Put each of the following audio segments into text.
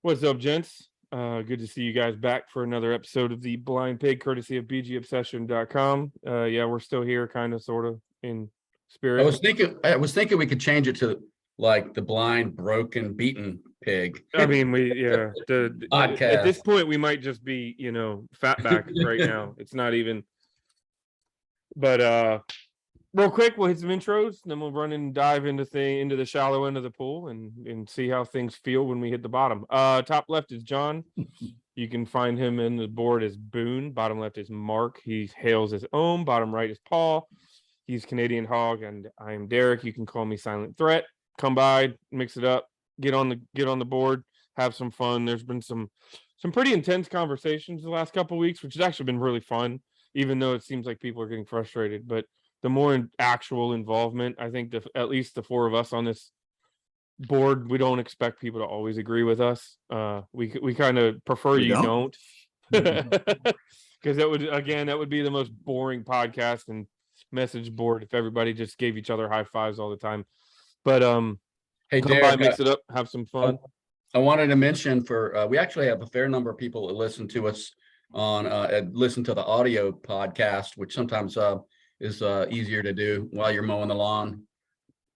What's up, gents? Good to see you guys back for another episode of the Blind Pig, courtesy of BGObsession.com. Yeah, we're still here, kind of, sort of, in spirit. I was thinking we could change it to like the blind, broken, beaten pig. I mean, at Podcast. this point, we might just be, fatback right now. It's not even. But real quick, we'll hit some intros, and then we'll run and dive into the shallow end of the pool and see how things feel when we hit the bottom. Top left is John. You can find him in the board as Boone. Bottom left is Mark. He hails as Ohm. Bottom right is Paul. He's Canadian Hog, and I am Derek. You can call me Silent Threat. Come by, mix it up, get on the board, have some fun. There's been some pretty intense conversations the last couple of weeks, which has actually been really fun, even though it seems like people are getting frustrated. But the more actual involvement, I think at least the four of us on this board, we don't expect people to always agree with us. We kind of prefer you don't. Because that would be the most boring podcast and message board if everybody just gave each other high fives all the time. But hey, come by, mix it up, have some fun. I wanted to mention we actually have a fair number of people that listen to us on listen to the audio podcast, which sometimes is easier to do while you're mowing the lawn,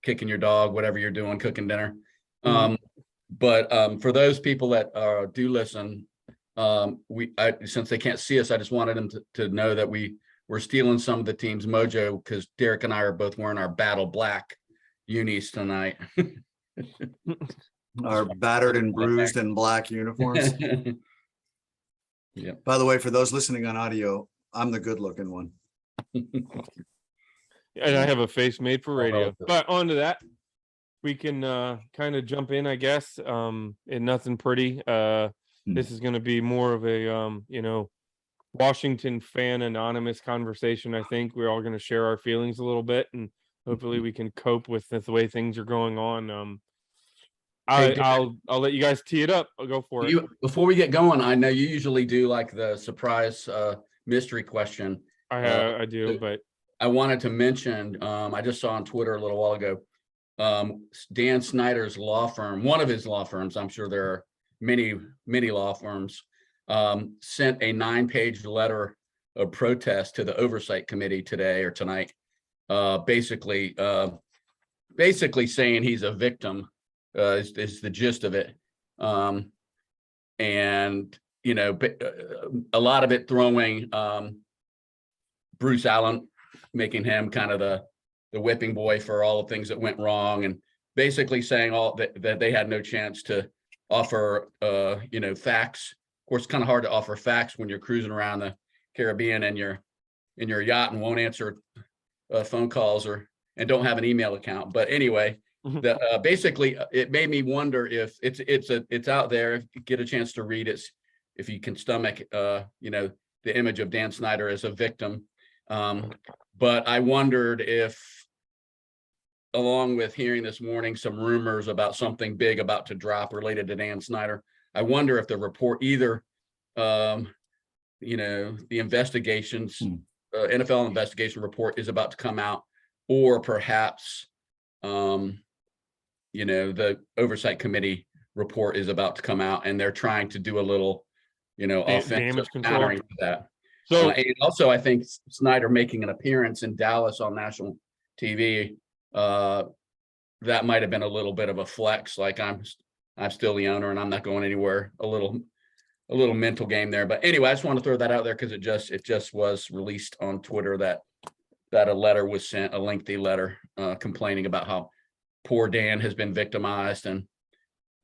kicking your dog, whatever you're doing, cooking dinner. But for those people that do listen, since they can't see us, I just wanted them to know that we're stealing some of the team's mojo because Derek and I are both wearing our battle black unis tonight. Our battered and bruised and black uniforms. Yeah. By the way, for those listening on audio, I'm the good looking one. And I have a face made for radio. But on to that, we can kind of jump in, I guess. And nothing pretty. This is going to be more of a Washington fan anonymous conversation. I think we're all going to share our feelings a little bit, and hopefully we can cope with the way things are going on. I'll let you guys tee it up. I'll go for it. Before we get going, I know you usually do like the surprise mystery question. I do, but I wanted to mention, I just saw on Twitter a little while ago, Dan Snyder's law firm, one of his law firms, I'm sure there are many law firms, sent a 9-page letter of protest to the oversight committee today or tonight, basically saying he's a victim, is the gist of it. And, a lot of it throwing Bruce Allen, making him kind of the whipping boy for all the things that went wrong, and basically saying that they had no chance to offer, facts. Of course, it's kind of hard to offer facts when you're cruising around the Caribbean and you're in your yacht and won't answer phone calls and don't have an email account. But anyway, basically, it made me wonder if it's out there. If you get a chance to read it, if you can stomach, the image of Dan Snyder as a victim. But I wondered if, along with hearing this morning some rumors about something big about to drop related to Dan Snyder, I wonder if the report either, the investigations, NFL investigation report is about to come out, or perhaps, the oversight committee report is about to come out, and they're trying to do a little, offensive countering to that. So, and also, I think Snyder making an appearance in Dallas on national TV, that might have been a little bit of a flex. Like I'm still the owner and I'm not going anywhere. A little mental game there. But anyway, I just want to throw that out there because it just was released on Twitter that a letter was sent, a lengthy letter, complaining about how poor Dan has been victimized, and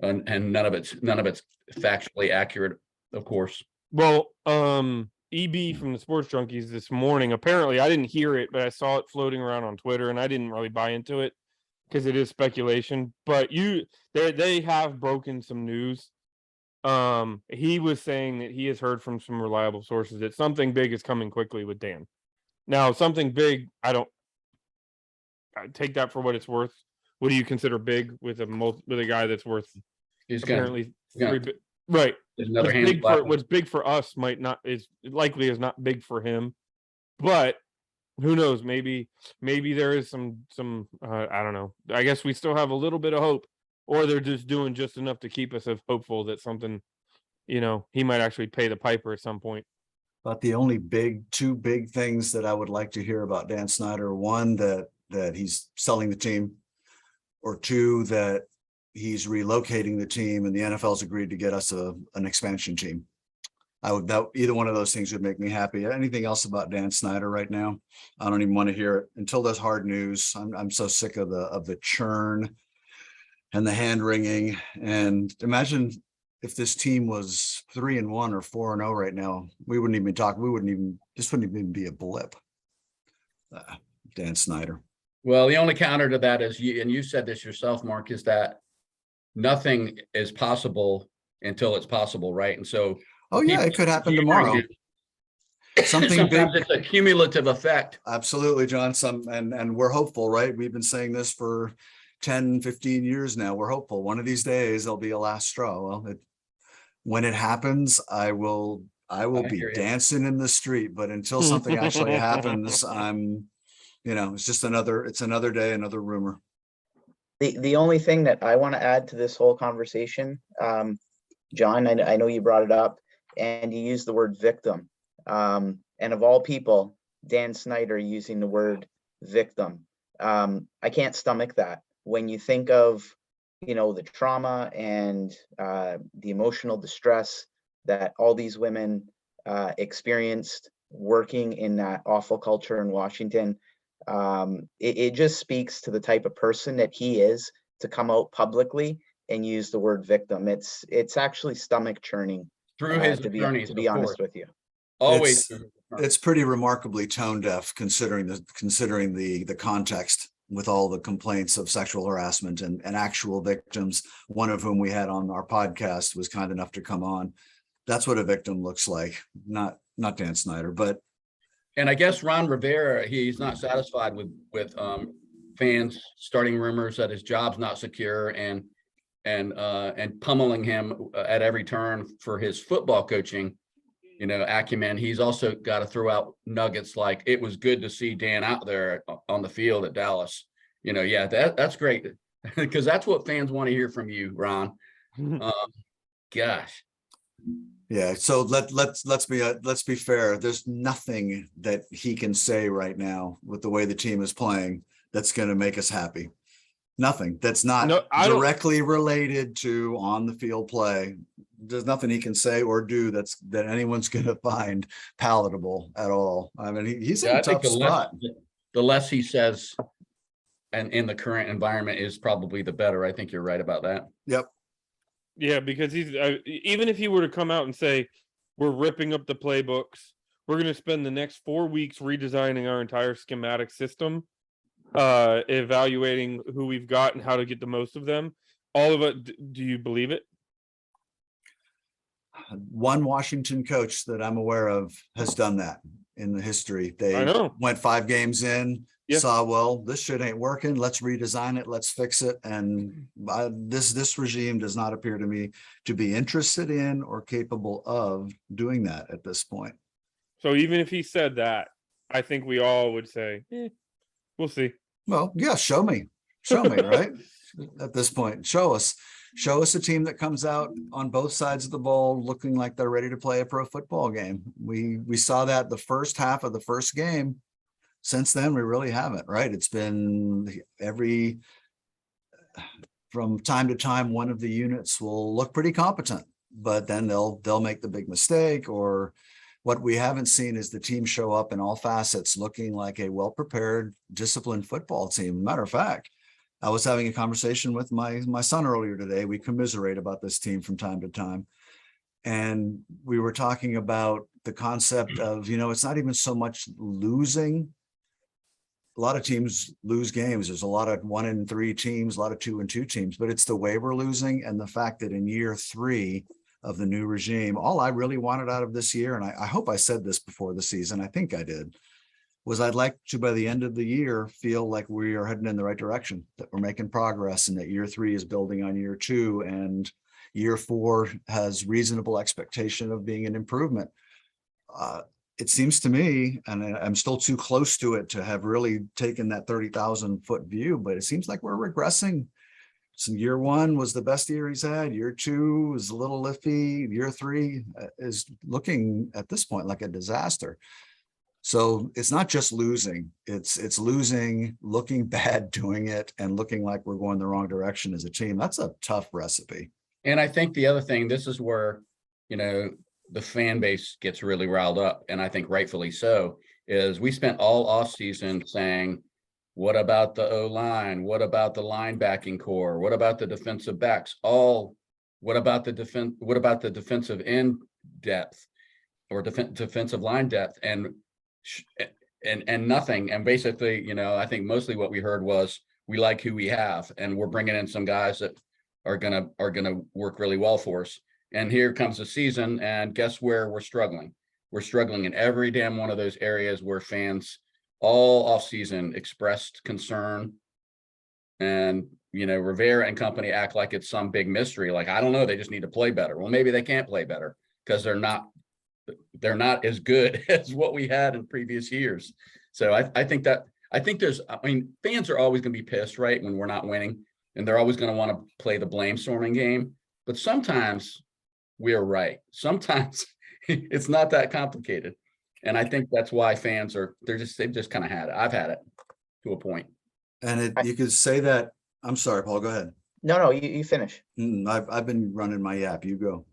none of it's factually accurate, of course. Well, EB from the Sports Junkies this morning, apparently I didn't hear it, but I saw it floating around on Twitter, and I didn't really buy into it because it is speculation. But they have broken some news. He was saying that he has heard from some reliable sources that something big is coming quickly with Dan. Now, something big, I take that for what it's worth. What do you consider big with a guy that's worth apparently right? What's big for us might not is not big for him, but who knows? Maybe there is some I don't know. I guess we still have a little bit of hope, or they're just doing just enough to keep us hopeful that something, he might actually pay the piper at some point. But the only two big things that I would like to hear about Dan Snyder, one, that he's selling the team, or two, that he's relocating the team and the NFL's agreed to get us an expansion team. Either one of those things would make me happy. Anything else about Dan Snyder right now, I don't even want to hear it until there's hard news. I'm so sick of the churn and the hand wringing. And imagine if this team was 3-1 or 4-0 right now, we wouldn't even talk. This wouldn't even be a blip. Dan Snyder. Well, the only counter to that is you said this yourself, Mark, is that nothing is possible until it's possible, right? And so, oh yeah, it could happen tomorrow. Something big. It's a cumulative effect. Absolutely, John. And we're hopeful, right? We've been saying this for 10, 15 years now. We're hopeful one of these days there'll be a last straw. Well, when it happens, I will be dancing in the street. But until something actually happens, it's another day, another rumor. The only thing that I want to add to this whole conversation, John, I know you brought it up and you used the word victim. And of all people, Dan Snyder using the word victim. I can't stomach that. When you think of, the trauma and the emotional distress that all these women experienced working in that awful culture in Washington, it just speaks to the type of person that he is to come out publicly and use the word victim. It's actually stomach churning Through his to attorneys, be honest with you. Always. It's pretty remarkably tone deaf considering the context, with all the complaints of sexual harassment and actual victims, one of whom we had on our podcast was kind enough to come on. That's what a victim looks like, not Dan Snyder. And I guess Ron Rivera, he's not satisfied with fans starting rumors that his job's not secure and pummeling him at every turn for his football coaching, acumen. He's also got to throw out nuggets like, it was good to see Dan out there on the field at Dallas. That's great, because that's what fans want to hear from you, Ron. Gosh. Yeah. So let's be fair. There's nothing that he can say right now with the way the team is playing that's going to make us happy. Nothing that's not directly related to on the field play. There's nothing he can say or do that anyone's going to find palatable at all. I mean, he's in a tough spot. The less he says, and in the current environment, is probably the better. I think you're right about that. Yep. Yeah, because he's even if he were to come out and say, we're ripping up the playbooks, we're going to spend the next 4 weeks redesigning our entire schematic system, evaluating who we've got and how to get the most of them. All of it. Do you believe it? One Washington coach that I'm aware of has done that in the history. They went 5 games in, saw, well, this shit ain't working. Let's redesign it. Let's fix it. And this regime does not appear to me to be interested in or capable of doing that at this point. So even if he said that, I think we all would say, we'll see. Well, yeah, show me, right? At this point, show us a team that comes out on both sides of the ball looking like they're ready to play a pro football game. We saw that the first half of the first game. Since then, we really haven't, right? It's been from time to time, one of the units will look pretty competent, but then they'll make the big mistake. Or what we haven't seen is the team show up in all facets looking like a well-prepared, disciplined football team. Matter of fact, I was having a conversation with my son earlier today. We commiserate about this team from time to time. And we were talking about the concept of, it's not even so much losing. A lot of teams lose games. There's a lot of 1-3 teams, a lot of 2-2 teams, but it's the way we're losing. And the fact that in year 3 of the new regime, all I really wanted out of this year, and I hope I said this before the season, I think I did, was I'd like to, by the end of the year, feel like we are heading in the right direction, that we're making progress, and that year 3 is building on year 2, and year 4 has reasonable expectation of being an improvement. It seems to me, and I'm still too close to it to have really taken that 30,000 foot view, but it seems like we're regressing So year 1 was the best year he's had. Year 2 is a little iffy. Year 3 is looking at this point like a disaster. So it's not just losing, it's losing, looking bad doing it, and looking like we're going the wrong direction as a team. That's a tough recipe. And I think the other thing, this is where, the fan base gets really riled up, and I think rightfully so, is we spent all offseason saying, what about the O-line? What about the linebacking core? What about the defensive backs? What about the defensive end depth or defensive line depth? And nothing. And basically, I think mostly what we heard was, we like who we have, and we're bringing in some guys that are gonna work really well for us. And here comes the season, and guess where we're struggling? We're struggling in every damn one of those areas where fans all offseason expressed concern. And, Rivera and company act like it's some big mystery. Like, I don't know, they just need to play better. Well, maybe they can't play better because they're not as good as what we had in previous years. So I think fans are always going to be pissed, right, when we're not winning, and they're always going to want to play the blame storming game. But sometimes we're right. Sometimes it's not that complicated. And I think that's why fans they've just kind of had it. I've had it to a point. And you could say that. I'm sorry, Paul, go ahead. No, you finish. I've been running my yap. You go.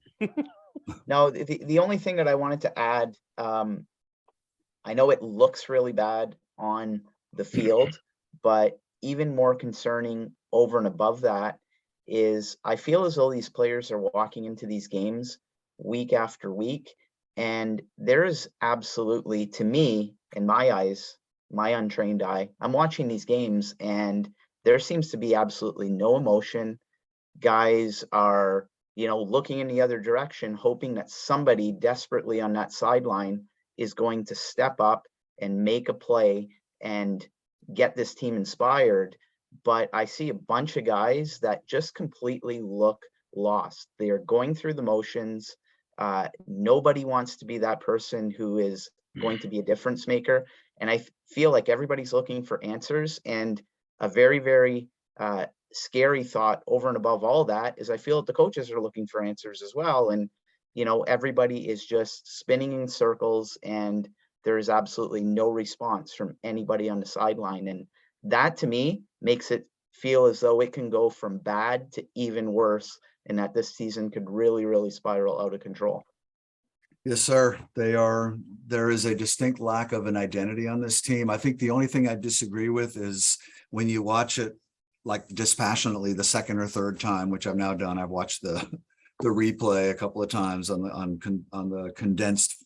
No, the only thing that I wanted to add, I know it looks really bad on the field, but even more concerning over and above that is I feel as though these players are walking into these games week after week, and there is absolutely, to me, in my eyes, my untrained eye, I'm watching these games and there seems to be absolutely no emotion. Guys are, looking in the other direction, hoping that somebody desperately on that sideline is going to step up and make a play and get this team inspired. But I see a bunch of guys that just completely look lost. They are going through the motions. Nobody wants to be that person who is going to be a difference maker. And I feel like everybody's looking for answers. And a very, very scary thought over and above all that is I feel that the coaches are looking for answers as well. And, everybody is just spinning in circles and there is absolutely no response from anybody on the sideline. And that to me makes it feel as though it can go from bad to even worse, and that this season could really, really spiral out of control. Yes, sir. There is a distinct lack of an identity on this team. I think the only thing I disagree with is when you watch it like dispassionately the second or third time, which I've now done. I've watched the replay a couple of times on the condensed.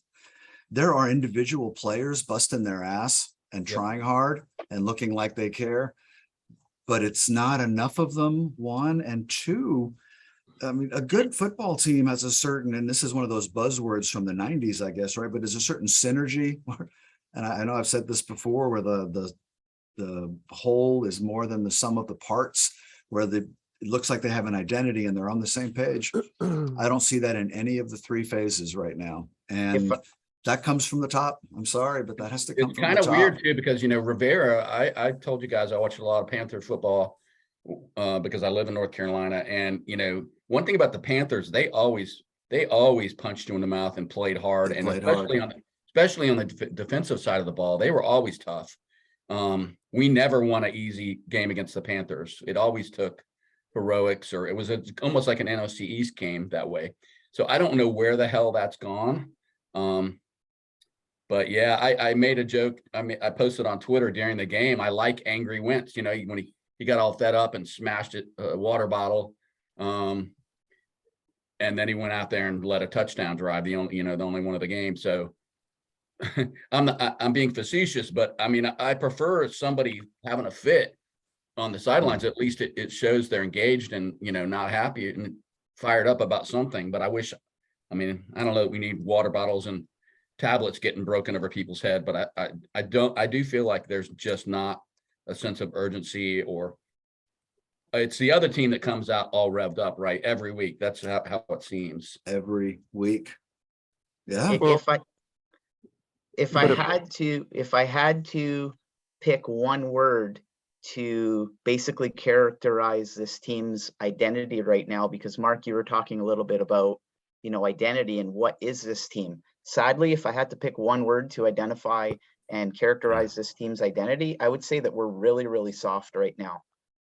There are individual players busting their ass and trying hard and looking like they care, but it's not enough of them, one. And two, I mean, a good football team has a certain, and this is one of those buzzwords from the 90s, I guess, right? But there's a certain synergy. And I know I've said this before, where the whole is more than the sum of the parts, where it looks like they have an identity and they're on the same page. I don't see that in any of the three phases right now. And that comes from the top. I'm sorry, but that has to come from the top. It's kind of weird too, because, Rivera, I told you guys I watched a lot of Panther football because I live in North Carolina. And, one thing about the Panthers, they always punched you in the mouth and played hard. And especially on the defensive side of the ball, they were always tough. We never won an easy game against the Panthers. It always took heroics, or it was almost like an NFC East game that way. So I don't know where the hell that's gone. But yeah, I made a joke. I posted on Twitter during the game. I like angry Wentz, when he got all fed up and smashed a water bottle. And then he went out there and led a touchdown drive, the only one of the game. So I'm being facetious, but I mean, I prefer somebody having a fit on the sidelines. At least it shows they're engaged and, not happy and fired up about something. But I don't know, we need water bottles and tablets getting broken over people's head, but I do feel like there's just not a sense of urgency, or it's the other team that comes out all revved up, right? Every week. That's how it seems. Every week. Yeah. If I had to pick one word to basically characterize this team's identity right now, because Mark, you were talking a little bit about, identity and what is this team. Sadly, if I had to pick one word to identify and characterize this team's identity, I would say that we're really, really soft right now.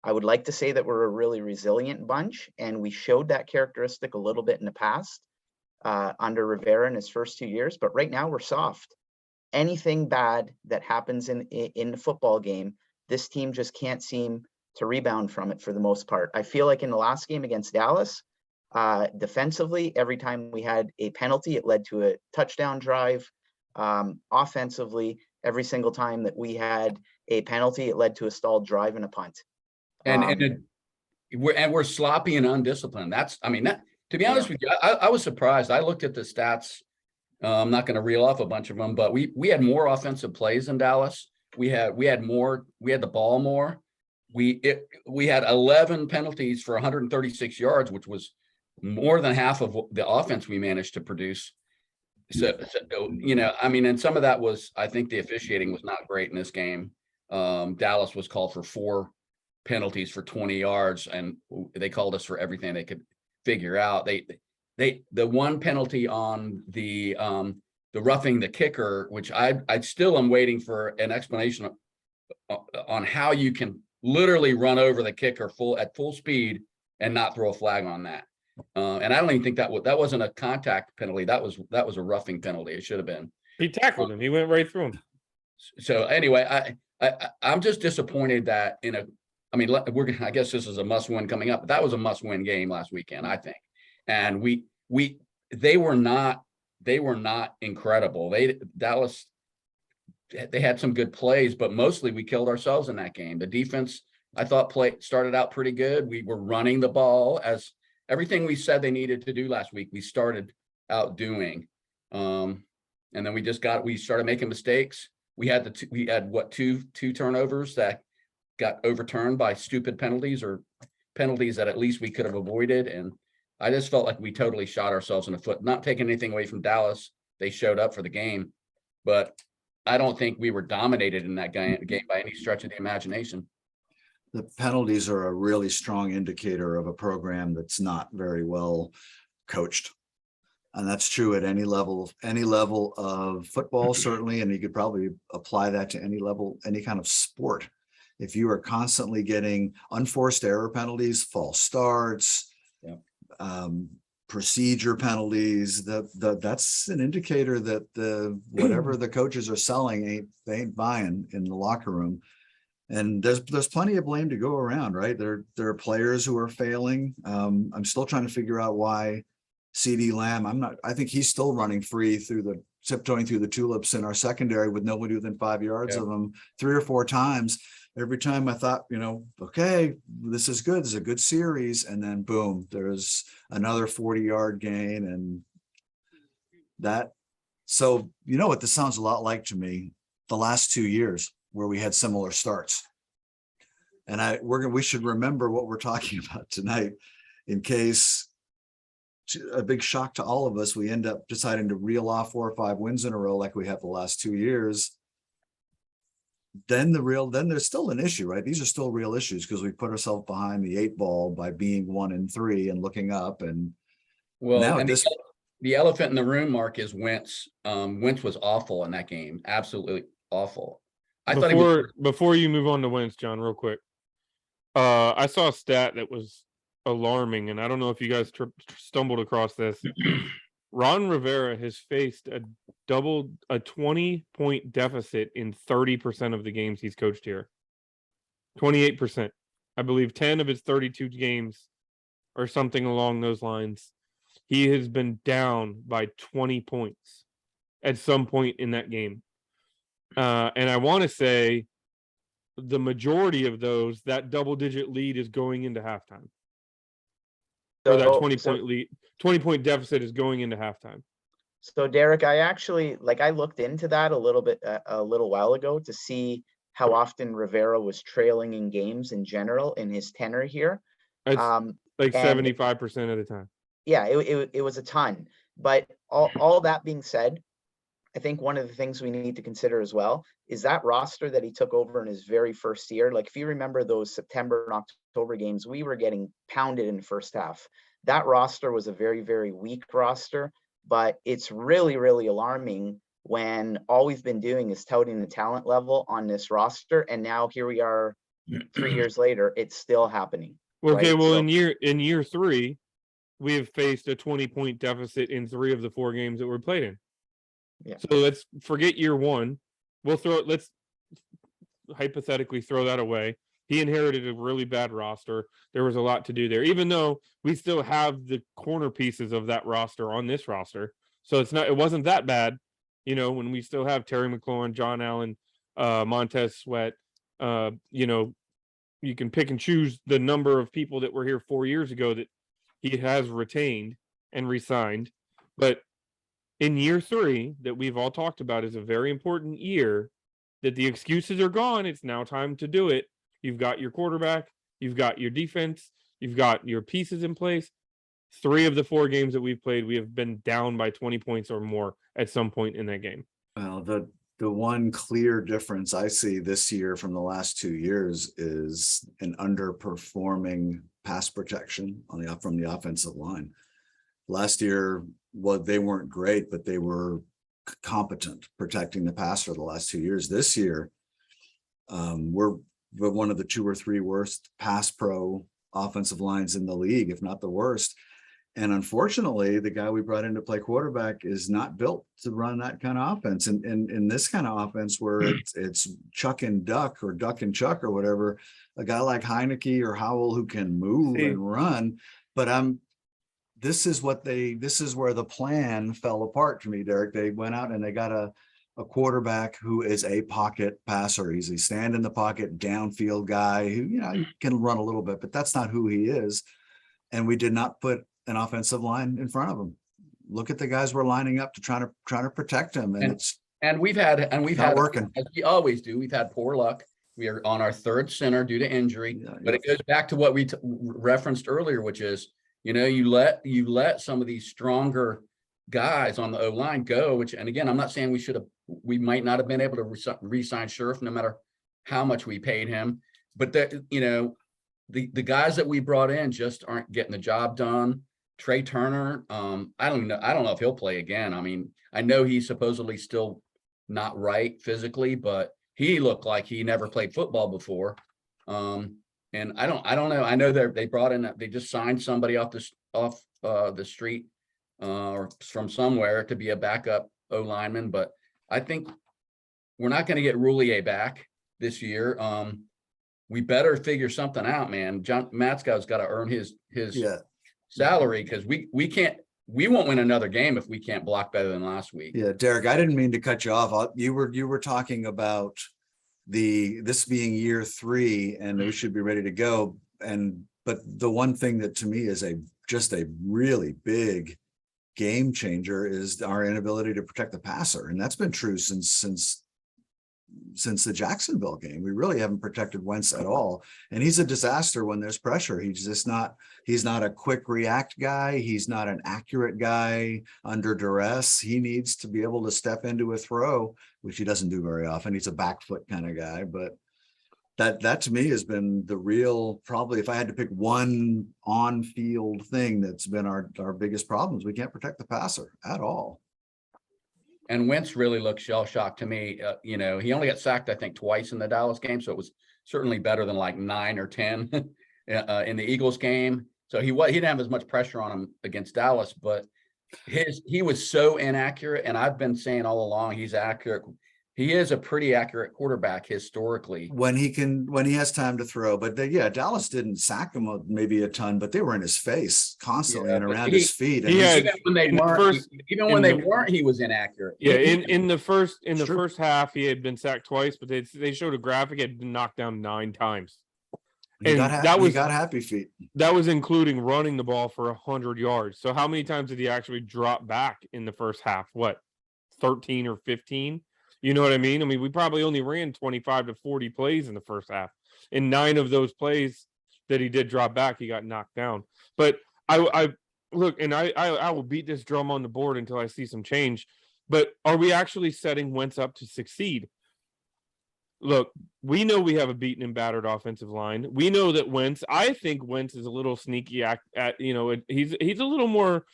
I would like to say that we're a really resilient bunch, and we showed that characteristic a little bit in the past under Rivera in his first 2 years, but right now we're soft. Anything bad that happens in the football game, this team just can't seem to rebound from it for the most part. I feel like in the last game against Dallas, defensively, every time we had a penalty, it led to a touchdown drive. Offensively, every single time that we had a penalty, it led to a stalled drive and a punt. We're sloppy and undisciplined. To be honest with you, I was surprised. I looked at the stats. I'm not going to reel off a bunch of them, but we had more offensive plays than Dallas. We had the ball more. We had 11 penalties for 136 yards, which was more than half of the offense we managed to produce. So and some of that was, I think the officiating was not great in this game. Dallas was called for 4 penalties for 20 yards, and they called us for everything they could figure out. The one penalty on the roughing the kicker, which I still am waiting for an explanation on how you can literally run over the kicker at full speed and not throw a flag on that. And I don't even think that wasn't a contact penalty. That was a roughing penalty. It should have been. He tackled him. He went right through him. So anyway, I'm just disappointed that I guess this is a must-win coming up, but that was a must-win game last weekend, I think. And they were not incredible. Dallas, they had some good plays, but mostly we killed ourselves in that game. The defense, I thought, started out pretty good. We were running the ball as everything we said they needed to do last week. We started out doing, and then we started making mistakes. We had two turnovers that got overturned by stupid penalties, or penalties that at least we could have avoided. And I just felt like we totally shot ourselves in the foot. Not taking anything away from Dallas, they showed up for the game, but I don't think we were dominated in that game by any stretch of the imagination. The penalties are a really strong indicator of a program that's not very well coached. And that's true at any level of football, certainly. And you could probably apply that to any level, any kind of sport. If you are constantly getting unforced error penalties, false starts, procedure penalties, that's an indicator that whatever the coaches are selling they ain't buying in the locker room. And there's plenty of blame to go around, right? There are players who are failing. I'm still trying to figure out why CeeDee Lamb, I think he's still running free tiptoeing through the tulips in our secondary with nobody within 5 yards of him 3 or 4 times. Every time I thought, okay, this is good. This is a good series. And then boom, there's another 40-yard gain. And that, so what this sounds a lot like to me, the last 2 years where we had similar starts. And we should remember what we're talking about tonight, in case a big shock to all of us, we end up deciding to reel off 4 or 5 wins in a row like we have the last 2 years. Then there's still an issue, right? These are still real issues because we put ourselves behind the 8 ball by being 1-3 and looking up. And the elephant in the room, Mark, is Wentz. Wentz was awful in that game. Absolutely awful. Before you move on to Wentz, John, real quick. I saw a stat that was alarming, and I don't know if you guys stumbled across this. Ron Rivera has faced a 20-point deficit in 30% of the games he's coached here. 28%. I believe 10 of his 32 games or something along those lines. He has been down by 20 points at some point in that game. And I want to say the majority of those, that double-digit lead is going into halftime. Or that 20-point lead, 20-point deficit is going into halftime. So Derek, I looked into that a little while ago to see how often Rivera was trailing in games in general in his tenure here. It's 75% of the time. Yeah, it was a ton. But all that being said, I think one of the things we need to consider as well is that roster that he took over in his very first year. Like if you remember those September and October games, we were getting pounded in the first half. That roster was a very, very weak roster, but it's really, really alarming when all we've been doing is touting the talent level on this roster. And now here we are 3 years later, it's still happening. Okay, right? well, So- in year 3, we have faced a 20-point deficit in 3 of the 4 games that we're played in. Yeah. So let's forget year 1. Let's hypothetically throw that away. He inherited a really bad roster. There was a lot to do there, even though we still have the corner pieces of that roster on this roster. So it wasn't that bad, when we still have Terry McLaurin, John Allen, Montez Sweat. You can pick and choose the number of people that were here 4 years ago that he has retained and re-signed. But in year 3, that we've all talked about, is a very important year, that the excuses are gone. It's now time to do it. You've got your quarterback, you've got your defense, you've got your pieces in place. 3 of the 4 games that we've played, we have been down by 20 points or more at some point in that game. Well, the one clear difference I see this year from the last 2 years is an underperforming pass protection from the offensive line. Last year, they weren't great, but they were competent protecting the passer the last 2 years. This year, we're one of the 2 or 3 worst pass pro offensive lines in the league, if not the worst. And unfortunately, the guy we brought in to play quarterback is not built to run that kind of offense. And in this kind of offense where it's chuck and duck or duck and chuck or whatever, a guy like Heineke or Howell who can move and run. But this is where the plan fell apart to me, Derek. They went out and they got a quarterback who is a pocket passer. He's a stand in the pocket downfield guy who, he can run a little bit, but that's not who he is. And we did not put an offensive line in front of him. Look at the guys we're lining up to try to protect him, and we've had working, as we always do. We've had poor luck. We are on our 3rd center due to injury, but it goes back to what we referenced earlier, which is you let some of these stronger guys on the O line go. And again, I'm not saying we might not have been able to re-sign Scherf no matter how much we paid him, but that the guys that we brought in just aren't getting the job done. Trey Turner, I don't know if he'll play again. I mean, I know he's supposedly still not right physically, but he looked like he never played football before. And I don't know. I know they just signed somebody off the street or from somewhere to be a backup O lineman, but I think we're not going to get Roulier back this year. We better figure something out, man. John Matskow's got to earn his salary, because we won't win another game if we can't block better than last week. Yeah, Derek, I didn't mean to cut you off. You were talking about this being year 3 and we should be ready to go. But the one thing that to me is just a really big game changer is our inability to protect the passer, and that's been true since the Jacksonville game. We really haven't protected Wentz at all. And he's a disaster when there's pressure. He's not a quick react guy. He's not an accurate guy under duress. He needs to be able to step into a throw, which he doesn't do very often. He's a back foot kind of guy, but that to me has been the real, probably if I had to pick one on-field thing that's been our biggest problems, we can't protect the passer at all. And Wentz really looked shell-shocked to me. He only got sacked, I think, twice in the Dallas game. So it was certainly better than like 9 or 10 in the Eagles game. So he didn't have as much pressure on him against Dallas, but he was so inaccurate. And I've been saying all along, he's accurate. He is a pretty accurate quarterback historically. When he has time to throw. But Dallas didn't sack him maybe a ton, but they were in his face constantly and around his feet. And even when they weren't, he was inaccurate. Yeah, in the first half, he had been sacked twice, but they showed a graphic, he had been knocked down 9 times. He got happy feet. That was including running the ball for 100 yards. So how many times did he actually drop back in the first half? What, 13 or 15? You know what I mean? I mean, we probably only ran 25 to 40 plays in the first half. In 9 of those plays that he did drop back, he got knocked down. But I look, and I will beat this drum on the board until I see some change. But are we actually setting Wentz up to succeed? Look, we know we have a beaten and battered offensive line. We know that I think Wentz is a little sneaky he's a little more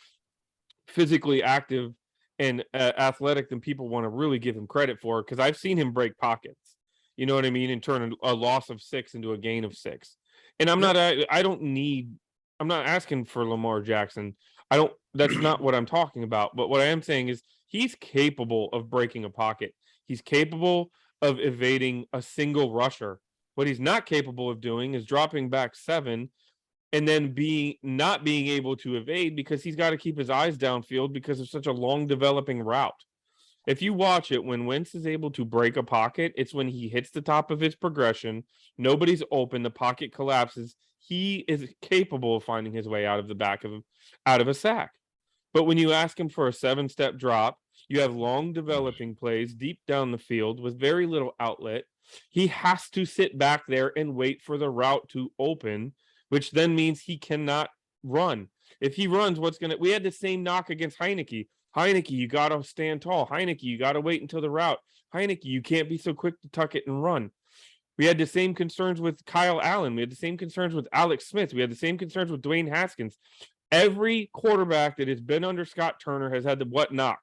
physically active and athletic than people want to really give him credit for, because I've seen him break pockets. You know what I mean? And turn a loss of 6 into a gain of 6. And I'm not asking for Lamar Jackson. That's not what I'm talking about. But what I am saying is he's capable of breaking a pocket. He's capable of evading a single rusher. What he's not capable of doing is dropping back 7 and then not being able to evade, because he's got to keep his eyes downfield because of such a long developing route. If you watch it, when Wentz is able to break a pocket, it's when he hits the top of his progression. Nobody's open. The pocket collapses. He is capable of finding his way out of a sack. But when you ask him for a 7-step drop, you have long developing plays deep down the field with very little outlet. He has to sit back there and wait for the route to open, which then means he cannot run. If he runs, we had the same knock against Heineke. Heineke, you got to stand tall. Heineke, you got to wait until the route. Heineke, you can't be so quick to tuck it and run. We had the same concerns with Kyle Allen. We had the same concerns with Alex Smith. We had the same concerns with Dwayne Haskins. Every quarterback that has been under Scott Turner has had the what knock?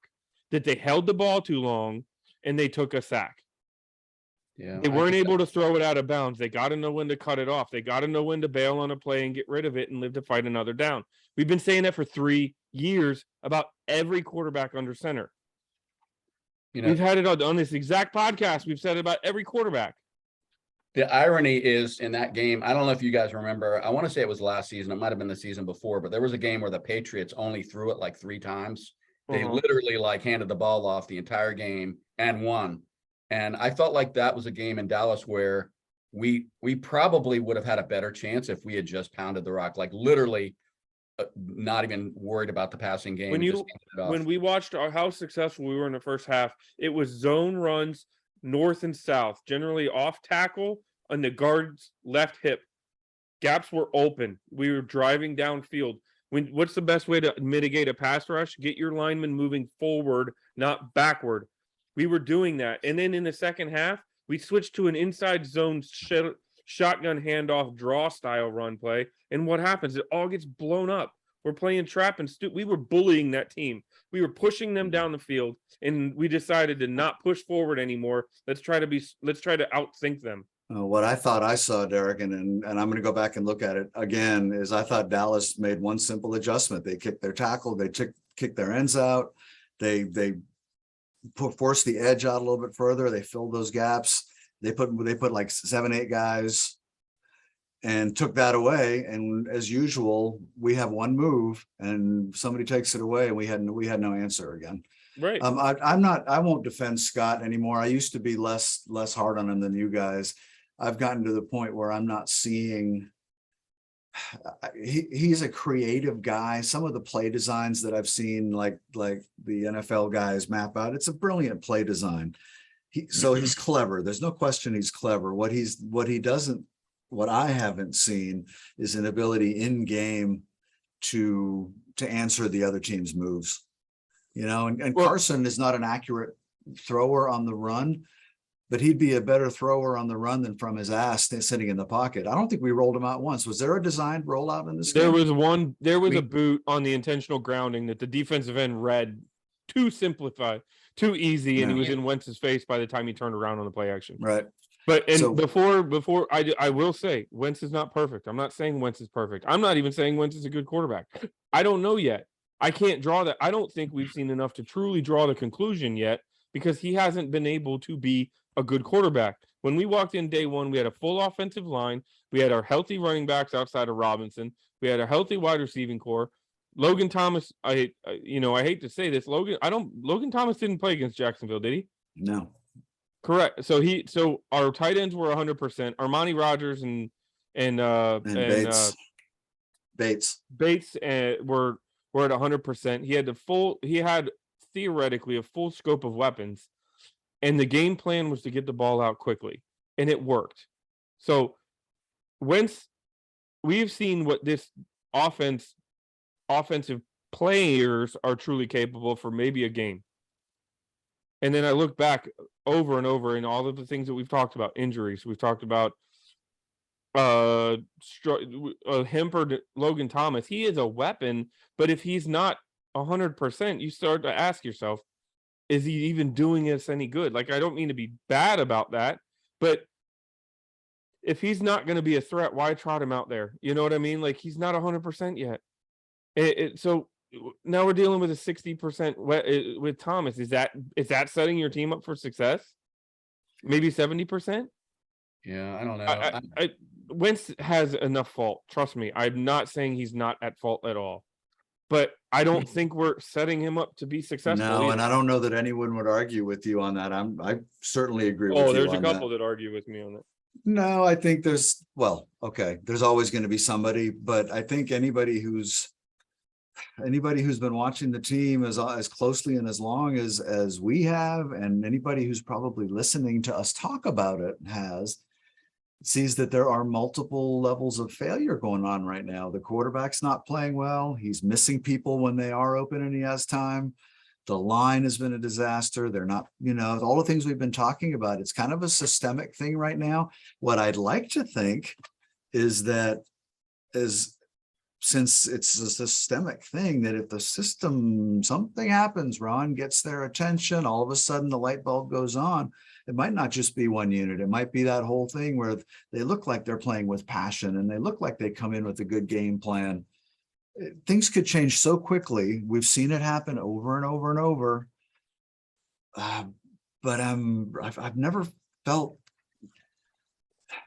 That they held the ball too long and they took a sack. Yeah, they weren't able to throw it out of bounds. They got to know when to cut it off. They got to know when to bail on a play and get rid of it and live to fight another down. We've been saying that for 3 years about every quarterback under center. We've had it on this exact podcast. We've said it about every quarterback. The irony is in that game, I don't know if you guys remember, I want to say it was last season. It might've been the season before, but there was a game where the Patriots only threw it like 3 times. They literally handed the ball off the entire game and won. And I felt like that was a game in Dallas where we probably would have had a better chance if we had just pounded the rock, literally not even worried about the passing game. When we watched how successful we were in the first half, it was zone runs north and south, generally off tackle on the guard's left hip. Gaps were open. We were driving downfield. What's the best way to mitigate a pass rush? Get your linemen moving forward, not backward. We were doing that. And then in the second half, we switched to an inside zone shotgun handoff draw style run play. And what happens? It all gets blown up. We're playing trap and we were bullying that team. We were pushing them down the field, and we decided to not push forward anymore. Let's try to outthink them. What I thought I saw, Derek, and I'm going to go back and look at it again, is I thought Dallas made one simple adjustment. They kicked their tackle, they kicked their ends out, they forced the edge out a little bit further. They filled those gaps. They put like 7-8 guys and took that away. And as usual, we have one move and somebody takes it away, and we had no answer again. Right. I won't defend Scott anymore. I used to be less hard on him than you guys. I've gotten to the point where I'm not seeing. He's a creative guy. Some of the play designs that I've seen, like the NFL guys map out, it's a brilliant play design. He's clever. There's no question he's clever. What I haven't seen is an ability in game to answer the other team's moves. And Carson is not an accurate thrower on the run, but he'd be a better thrower on the run than from his ass sitting in the pocket. I don't think we rolled him out once. Was there a designed rollout in this game? There was a boot on the intentional grounding that the defensive end read too simplified, too easy, and he was in Wentz's face by the time he turned around on the play action. Right. Before I will say Wentz is not perfect. I'm not saying Wentz is perfect. I'm not even saying Wentz is a good quarterback. I don't know yet. I can't draw that. I don't think we've seen enough to truly draw the conclusion yet, because he hasn't been able to be a good quarterback. When we walked in day one, we had a full offensive line. We had our healthy running backs outside of Robinson. We had a healthy wide receiving core. Logan Thomas, I hate to say this, Logan Thomas didn't play against Jacksonville, did he? No. Correct. So our tight ends were 100%. Armani Rogers and Bates were at 100%. He had theoretically a full scope of weapons, and the game plan was to get the ball out quickly, and it worked. So Wentz, we've seen what this offensive players are truly capable for maybe a game. And then I look back over and over in all of the things that we've talked about, injuries, we've talked about hampered Logan Thomas. He is a weapon, but if he's not 100%, you start to ask yourself, is he even doing us any good? Like, I don't mean to be bad about that, but if he's not going to be a threat, why trot him out there? You know what I mean? Like, he's not 100% yet. So now we're dealing with a 60% with Thomas. Is that setting your team up for success? Maybe 70%? Yeah, I don't know. Wentz has enough fault. Trust me. I'm not saying he's not at fault at all, but I don't think we're setting him up to be successful. No, either. and I don't know that anyone would argue with you on that. I certainly agree with you. Oh, there's a on couple that. that argue with me on that. No, I think there's there's always going to be somebody, but I think anybody who's been watching the team as closely and as long as we have, and anybody who's probably listening to us talk about it sees that there are multiple levels of failure going on right now. The quarterback's not playing well. He's missing people when they are open and he has time. The line has been a disaster. They're not, all the things we've been talking about. It's kind of a systemic thing right now. What I'd like to think is that since it's a systemic thing, that if the system, something happens, Ron gets their attention, all of a sudden the light bulb goes on. It might not just be one unit. It might be that whole thing where they look like they're playing with passion and they look like they come in with a good game plan. Things could change so quickly. We've seen it happen over and over and over. But I've never felt,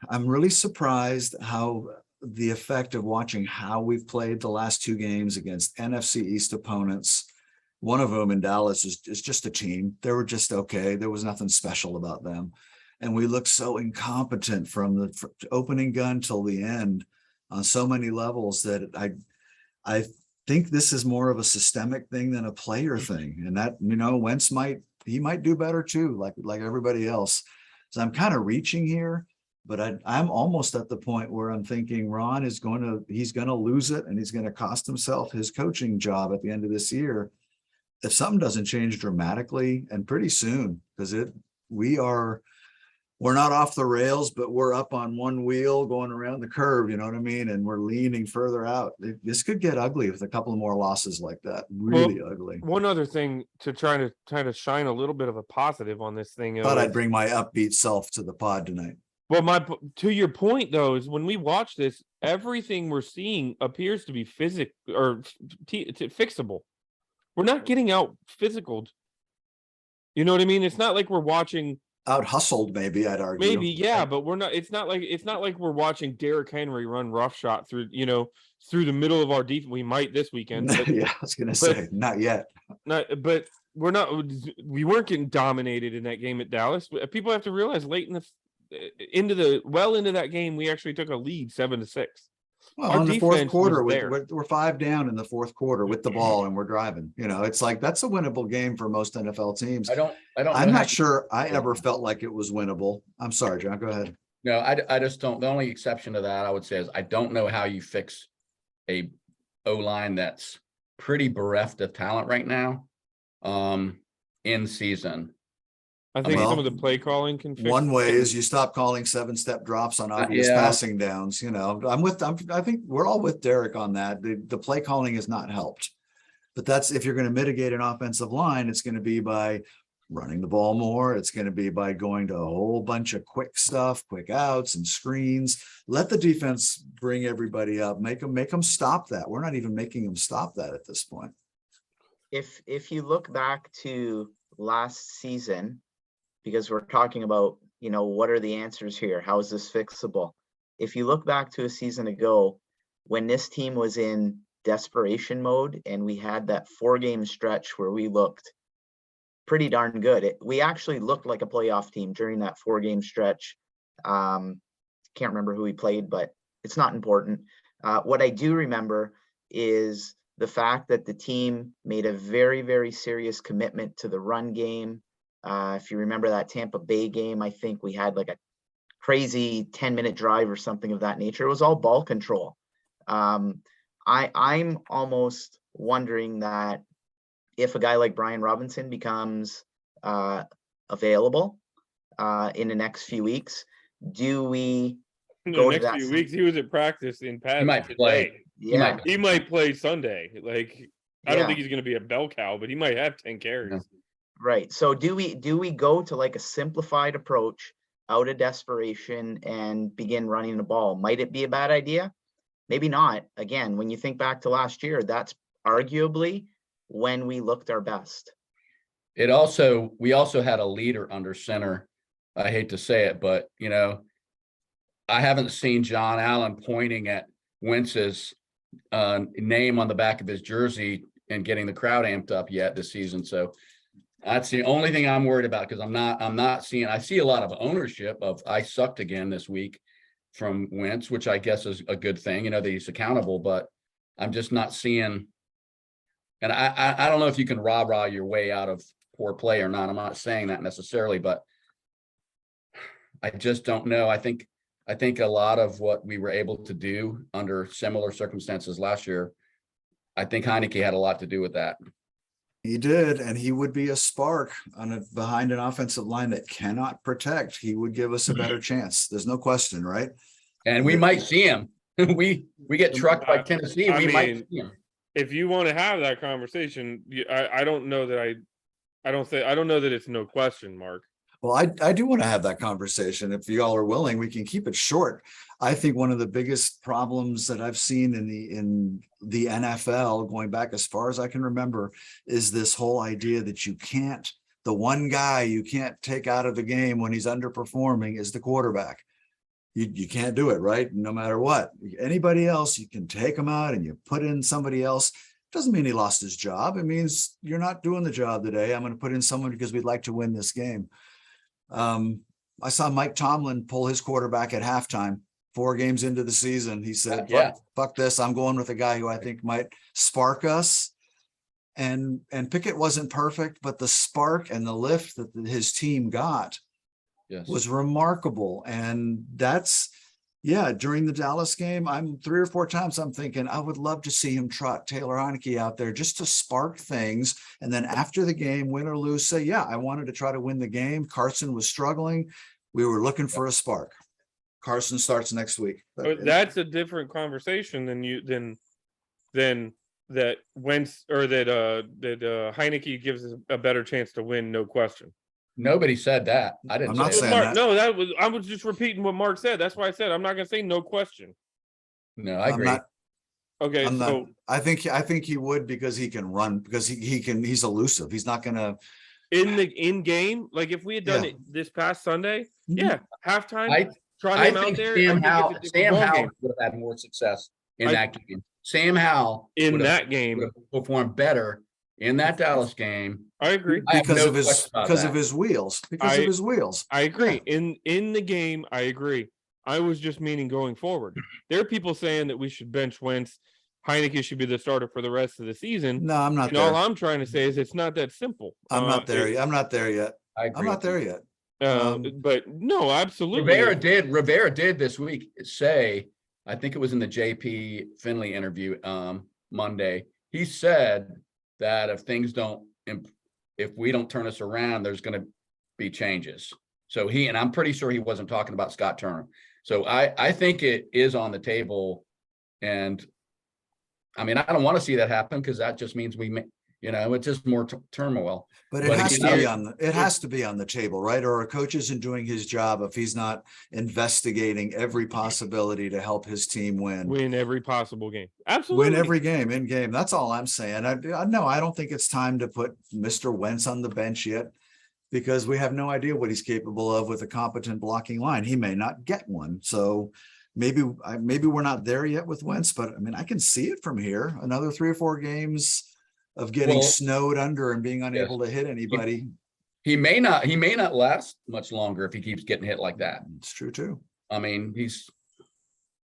I'm really surprised how the effect of watching how we've played the last two games against NFC East opponents. One of them in Dallas is just a team. They were just okay. There was nothing special about them. And we looked so incompetent from the opening gun till the end on so many levels that I think this is more of a systemic thing than a player thing. And that, Wentz might do better too, like everybody else. So I'm kind of reaching here, but I'm almost at the point where I'm thinking Ron he's going to lose it, and he's going to cost himself his coaching job at the end of this year if something doesn't change dramatically, and pretty soon, because we're not off the rails, but we're up on one wheel going around the curve, you know what I mean? And we're leaning further out. This could get ugly with a couple more losses like that. Really ugly. One other thing to try to shine a little bit of a positive on this thing. Thought I'd bring my upbeat self to the pod tonight. Well, to your point though, is when we watch this, everything we're seeing appears to be fixable. We're not getting out physical. You know what I mean? It's not like we're watching out hustled, maybe I'd argue. Maybe, yeah, but we're not. It's not like we're watching Derrick Henry run roughshot through the middle of our defense. We might this weekend. But, yeah, I was gonna say not yet. But we're not. We weren't getting dominated in that game at Dallas. People have to realize late into that game, we actually took a lead 7-6. Well, in the fourth quarter, we're 5 down in the fourth quarter with the ball, and we're driving. It's like that's a winnable game for most NFL teams. I'm not sure I ever felt like it was winnable. I'm sorry, John. Go ahead. No, I just don't. The only exception to that I would say is I don't know how you fix a O-line that's pretty bereft of talent right now, in season. I think some of the play calling can fix one way is you stop calling 7-step drops on obvious passing downs. I think we're all with Derek on that. The play calling has not helped, but that's, if you're going to mitigate an offensive line, it's going to be by running the ball more. It's going to be by going to a whole bunch of quick stuff, quick outs and screens. Let the defense bring everybody up, make them stop that. We're not even making them stop that at this point. If you look back to last season, because we're talking about, what are the answers here? How is this fixable? If you look back to a season ago, when this team was in desperation mode and we had that 4-game stretch where we looked pretty darn good. We actually looked like a playoff team during that 4-game stretch. Can't remember who we played, but it's not important. What I do remember is the fact that the team made a very, very serious commitment to the run game. If you remember that Tampa Bay game, I think we had like a crazy 10-minute drive or something of that nature. It was all ball control. I'm almost wondering that if a guy like Brian Robinson becomes available in the next few weeks, do we In go the to next that few same- weeks, he was at practice in pads might today. play. Yeah, He might play Sunday. Like, I don't Yeah. think he's going to be a bell cow, but he might have 10 carries. Yeah. right. So do we go to like a simplified approach out of desperation and begin running the ball? Might it be a bad idea? Maybe not. Again, when you think back to last year, that's arguably when we looked our best. We also had a leader under center. I hate to say it, but I haven't seen John Allen pointing at Wentz's name on the back of his jersey and getting the crowd amped up yet this season. So that's the only thing I'm worried about, because I'm not seeing. I see a lot of ownership of "I sucked again" this week from Wentz, which I guess is a good thing. That he's accountable, but I'm just not seeing. And I don't know if you can rah-rah your way out of poor play or not. I'm not saying that necessarily, but I just don't know. I think a lot of what we were able to do under similar circumstances last year, I think Heineke had a lot to do with that. He did, and he would be a spark behind an offensive line that cannot protect. He would give us a better chance. There's no question, right? And we might see him. we get trucked by Tennessee. I We might mean, see him. If you want to have that conversation, I don't know that I don't know that it's no question, Mark. Well, I do want to have that conversation. If y'all are willing, we can keep it short. I think one of the biggest problems that I've seen in the NFL, going back as far as I can remember, is this whole idea that the one guy you can't take out of the game when he's underperforming is the quarterback. You can't do it, right? No matter what. Anybody else, you can take them out and you put in somebody else. Doesn't mean he lost his job. It means you're not doing the job today. I'm going to put in someone because we'd like to win this game. I saw Mike Tomlin pull his quarterback at halftime, 4 games into the season. He said, fuck this. I'm going with a guy who I think might spark us. And Pickett wasn't perfect, but the spark and the lift that his team got was remarkable. And that's, during the Dallas game, I'm 3 or 4 times I'm thinking I would love to see him trot Taylor Heineke out there just to spark things. And then after the game, win or lose, say, I wanted to try to win the game. Carson was struggling. We were looking for a spark. Carson starts next week. But that's a different conversation than that Wentz or that Heineke gives us a better chance to win, no question. Nobody said that. I didn't. I'm not say saying Mark, that. no, I was just repeating what Mark said. That's why I said I'm not going to say no question. No, I agree. I think he would, because he can run, because he's elusive. He's not going to in game. Like if we had done it this past Sunday, halftime, try him out there. Sam Howell would have had more success in that game. Sam Howell in that game would have performed better in that Dallas game. I agree. Because of his wheels. Because of his wheels. I agree. In the game, I agree. I was just meaning going forward. There are people saying that we should bench Wentz. Heineke should be the starter for the rest of the season. No, I'm not and there. All I'm trying to say is it's not that simple. I'm not there yet. I'm not there yet. I'm not there yet. But no, absolutely. Rivera did this week say, I think it was in the JP Finley interview Monday. He said that if we don't turn us around, there's going to be changes. So I'm pretty sure he wasn't talking about Scott Turner. So I think it is on the table. And I mean, I don't want to see that happen, because that just means it's just more turmoil. But it has to be on the table, right? Or a coach isn't doing his job if he's not investigating every possibility to help his team win every possible game. Absolutely. Win every game in game. That's all I'm saying. I don't think it's time to put Mr. Wentz on the bench yet, because we have no idea what he's capable of with a competent blocking line. He may not get one. So maybe we're not there yet with Wentz, but I mean, I can see it from here. Another 3 or 4 games of getting snowed under and being unable to hit anybody. He may not last much longer if he keeps getting hit like that. It's true too. I mean,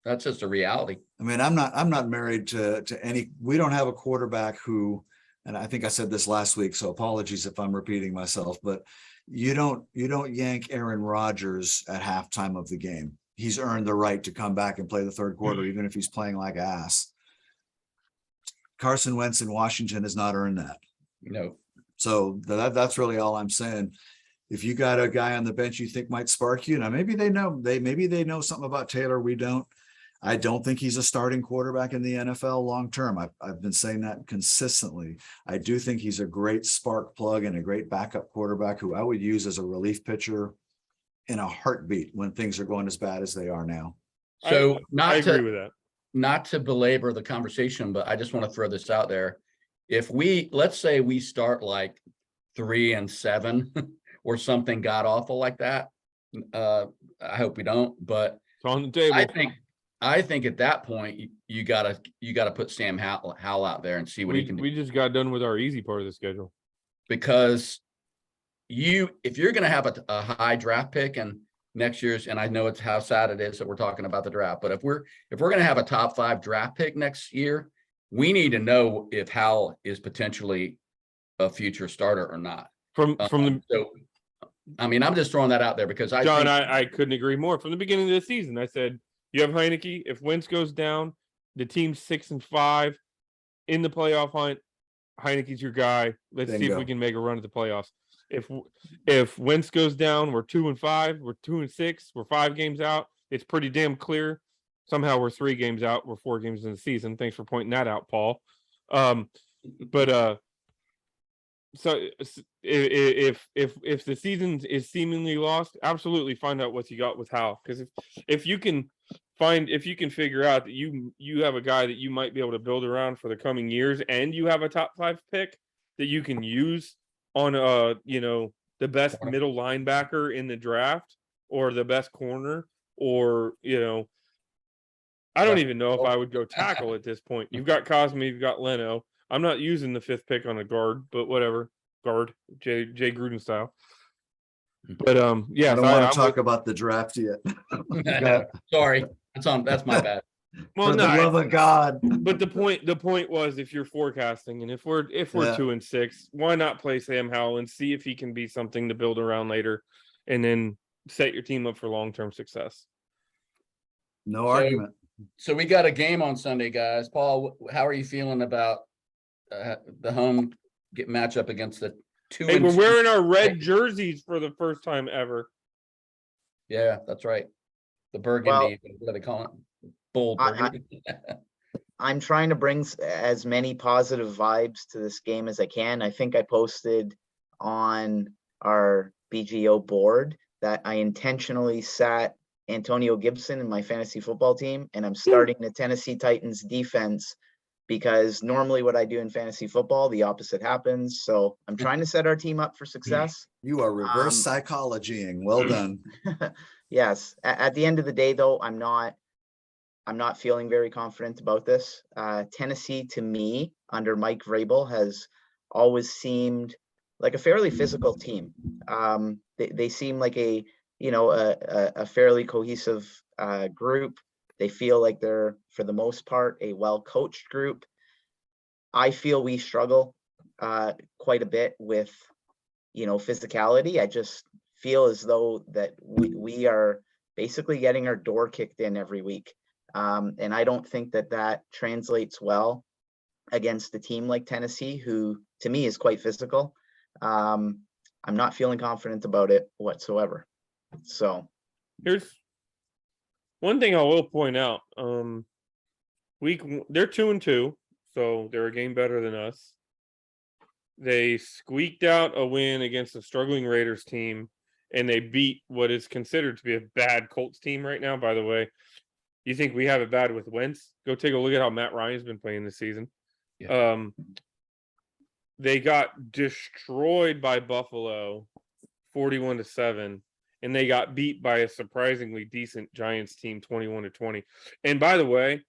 that's just a reality. I mean, I'm not married to any. We don't have a quarterback who, and I think I said this last week, so apologies if I'm repeating myself, but you don't yank Aaron Rodgers at halftime of the game. He's earned the right to come back and play the third quarter, even if he's playing like ass. Carson Wentz in Washington has not earned that. No. So that's really all I'm saying. if you got a guy on the bench you think might spark you, now maybe they know something about Taylor we don't. I don't think he's a starting quarterback in the NFL long term. I've been saying that consistently. I do think he's a great spark plug and a great backup quarterback who I would use as a relief pitcher in a heartbeat when things are going as bad as they are now. So I agree with that. Not to belabor the conversation, but I just want to throw this out there. If let's say we start like 3-7 or something god awful like that. I hope we don't, but It's on the table. I think at that point you gotta put Sam Howell out there and see what he can do. We just got done with our easy part of the schedule. Because if you're gonna have a high draft pick and next year's, and I know it's how sad it is that we're talking about the draft, but if we're gonna have a top 5 draft pick next year, we need to know if Howell is potentially a future starter or not. So I mean, I'm just throwing that out there because I couldn't agree more. From the beginning of the season, I said, you have Heineke. If Wentz goes down, the team's 6-5 in the playoff hunt. Heineke's your guy. Let's see if we can make a run at the playoffs. If Wentz goes down, we're 2-5, we're 2-6, we're 5 games out. It's pretty damn clear. Somehow we're 3 games out. We're 4 games in the season. Thanks for pointing that out, Paul. So if the season is seemingly lost, absolutely find out what you got with Howell. Because if you can figure out that you have a guy that you might be able to build around for the coming years, and you have a top 5 pick that you can use on the best middle linebacker in the draft or the best corner, or I don't even know if I would go tackle at this point. You've got Cosme, you've got Leno. I'm not using the 5th pick on a guard, but whatever. Guard, Jay Gruden style. But yeah, I don't want to talk about the draft yet. Sorry, that's my bad. Well, For the love of God. But the point was, if you're forecasting, and if we're 2-6, why not play Sam Howell and see if he can be something to build around later, and then set your team up for long-term success. No argument. So we got a game on Sunday, guys. Paul, how are you feeling about the home matchup against the 2? Hey, we're wearing our red jerseys for the first time ever. Yeah, that's right. The burgundy, what do they call it? Bold burgundy. I'm trying to bring as many positive vibes to this game as I can. I think I posted on our BGO board that I intentionally sat Antonio Gibson in my fantasy football team, and I'm starting the Tennessee Titans defense because normally what I do in fantasy football, the opposite happens. So I'm trying to set our team up for success. You are reverse psychologying. Well done. Yes. At the end of the day, though, I'm not feeling very confident about this. Tennessee, to me, under Mike Vrabel, has always seemed like a fairly physical team. They seem like a fairly cohesive group. They feel like they're, for the most part, a well-coached group. I feel we struggle quite a bit with, physicality. I just feel as though that we are basically getting our door kicked in every week. And I don't think that translates well against a team like Tennessee, who to me is quite physical. I'm not feeling confident about it whatsoever. So here's one thing I will point out. They're 2-2, so they're a game better than us. They squeaked out a win against a struggling Raiders team, and they beat what is considered to be a bad Colts team right now, by the way. You think we have it bad with Wentz? Go take a look at how Matt Ryan's been playing this season. Yeah. They got destroyed by Buffalo 41-7, and they got beat by a surprisingly decent Giants team 21-20. And by the way,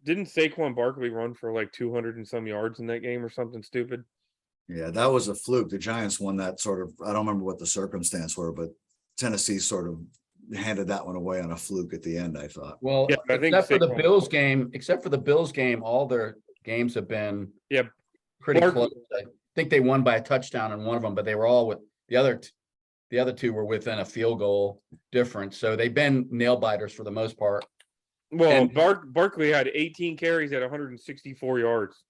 didn't Saquon Barkley run for like 200 and some yards in that game or something stupid? Yeah, that was a fluke. The Giants won that sort of, I don't remember what the circumstance were, but Tennessee sort of handed that one away on a fluke at the end, I thought. Well, yeah, except for the Bills game, all their games have been pretty close. I think they won by a touchdown in one of them, but they were all with the other two were within a field goal difference. So they've been nail biters for the most part. Well, Barkley had 18 carries at 164 yards.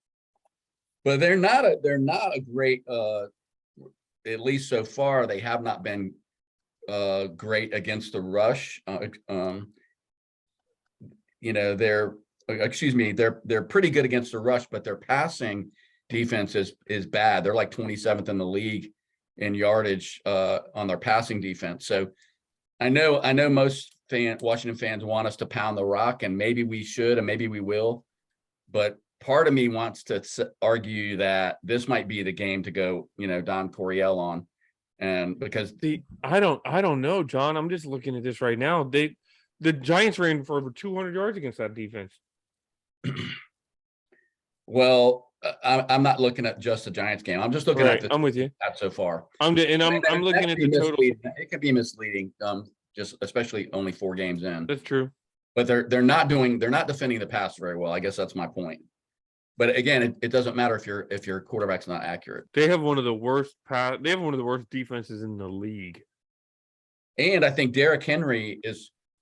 But they're not a great at least so far, they have not been great against the rush. They're pretty good against the rush, but their passing defense is bad. They're like 27th in the league in yardage on their passing defense. So I know most Washington fans want us to pound the rock, and maybe we should, and maybe we will. But part of me wants to argue that this might be the game to go, Don Coryell on, and because I don't know, John. I'm just looking at this right now. The Giants ran for over 200 yards against that defense. Well, I'm not looking at just the Giants game. I'm just looking at I'm with you. that so far. I'm looking at the total. It could be misleading, just especially only 4 games in. That's true. But they're not defending the pass very well. I guess that's my point. But again, it doesn't matter if your quarterback's not accurate. They have one of the worst defenses in the league. And I think Derrick Henry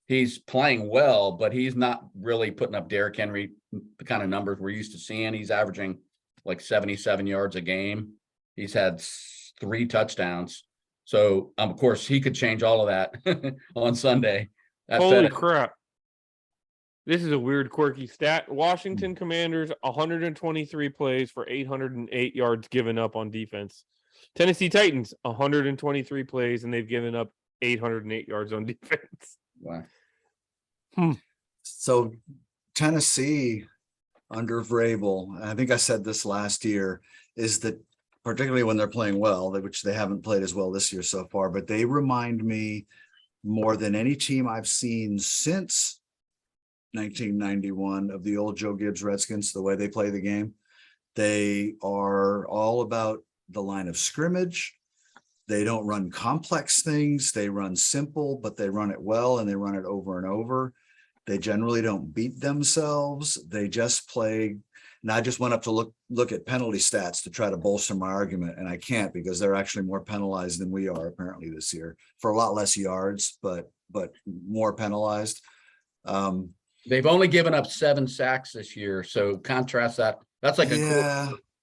he's playing well, but he's not really putting up Derrick Henry the kind of numbers we're used to seeing. He's averaging like 77 yards a game. He's had 3 touchdowns. So of course he could change all of that on Sunday. Holy crap. This is a weird, quirky stat. Washington Commanders, 123 plays for 808 yards given up on defense. Tennessee Titans, 123 plays, and they've given up 808 yards on defense. Wow. So Tennessee under Vrabel, and I think I said this last year, is that particularly when they're playing well, which they haven't played as well this year so far, but they remind me more than any team I've seen since 1991 of the old Joe Gibbs Redskins, the way they play the game. They are all about the line of scrimmage. They don't run complex things. They run simple, but they run it well, and they run it over and over. They generally don't beat themselves. They just play. And I just went up to look at penalty stats to try to bolster my argument, and I can't, because they're actually more penalized than we are apparently this year, for a lot less yards, but more penalized. They've only given up 7 sacks this year. So contrast that. That's like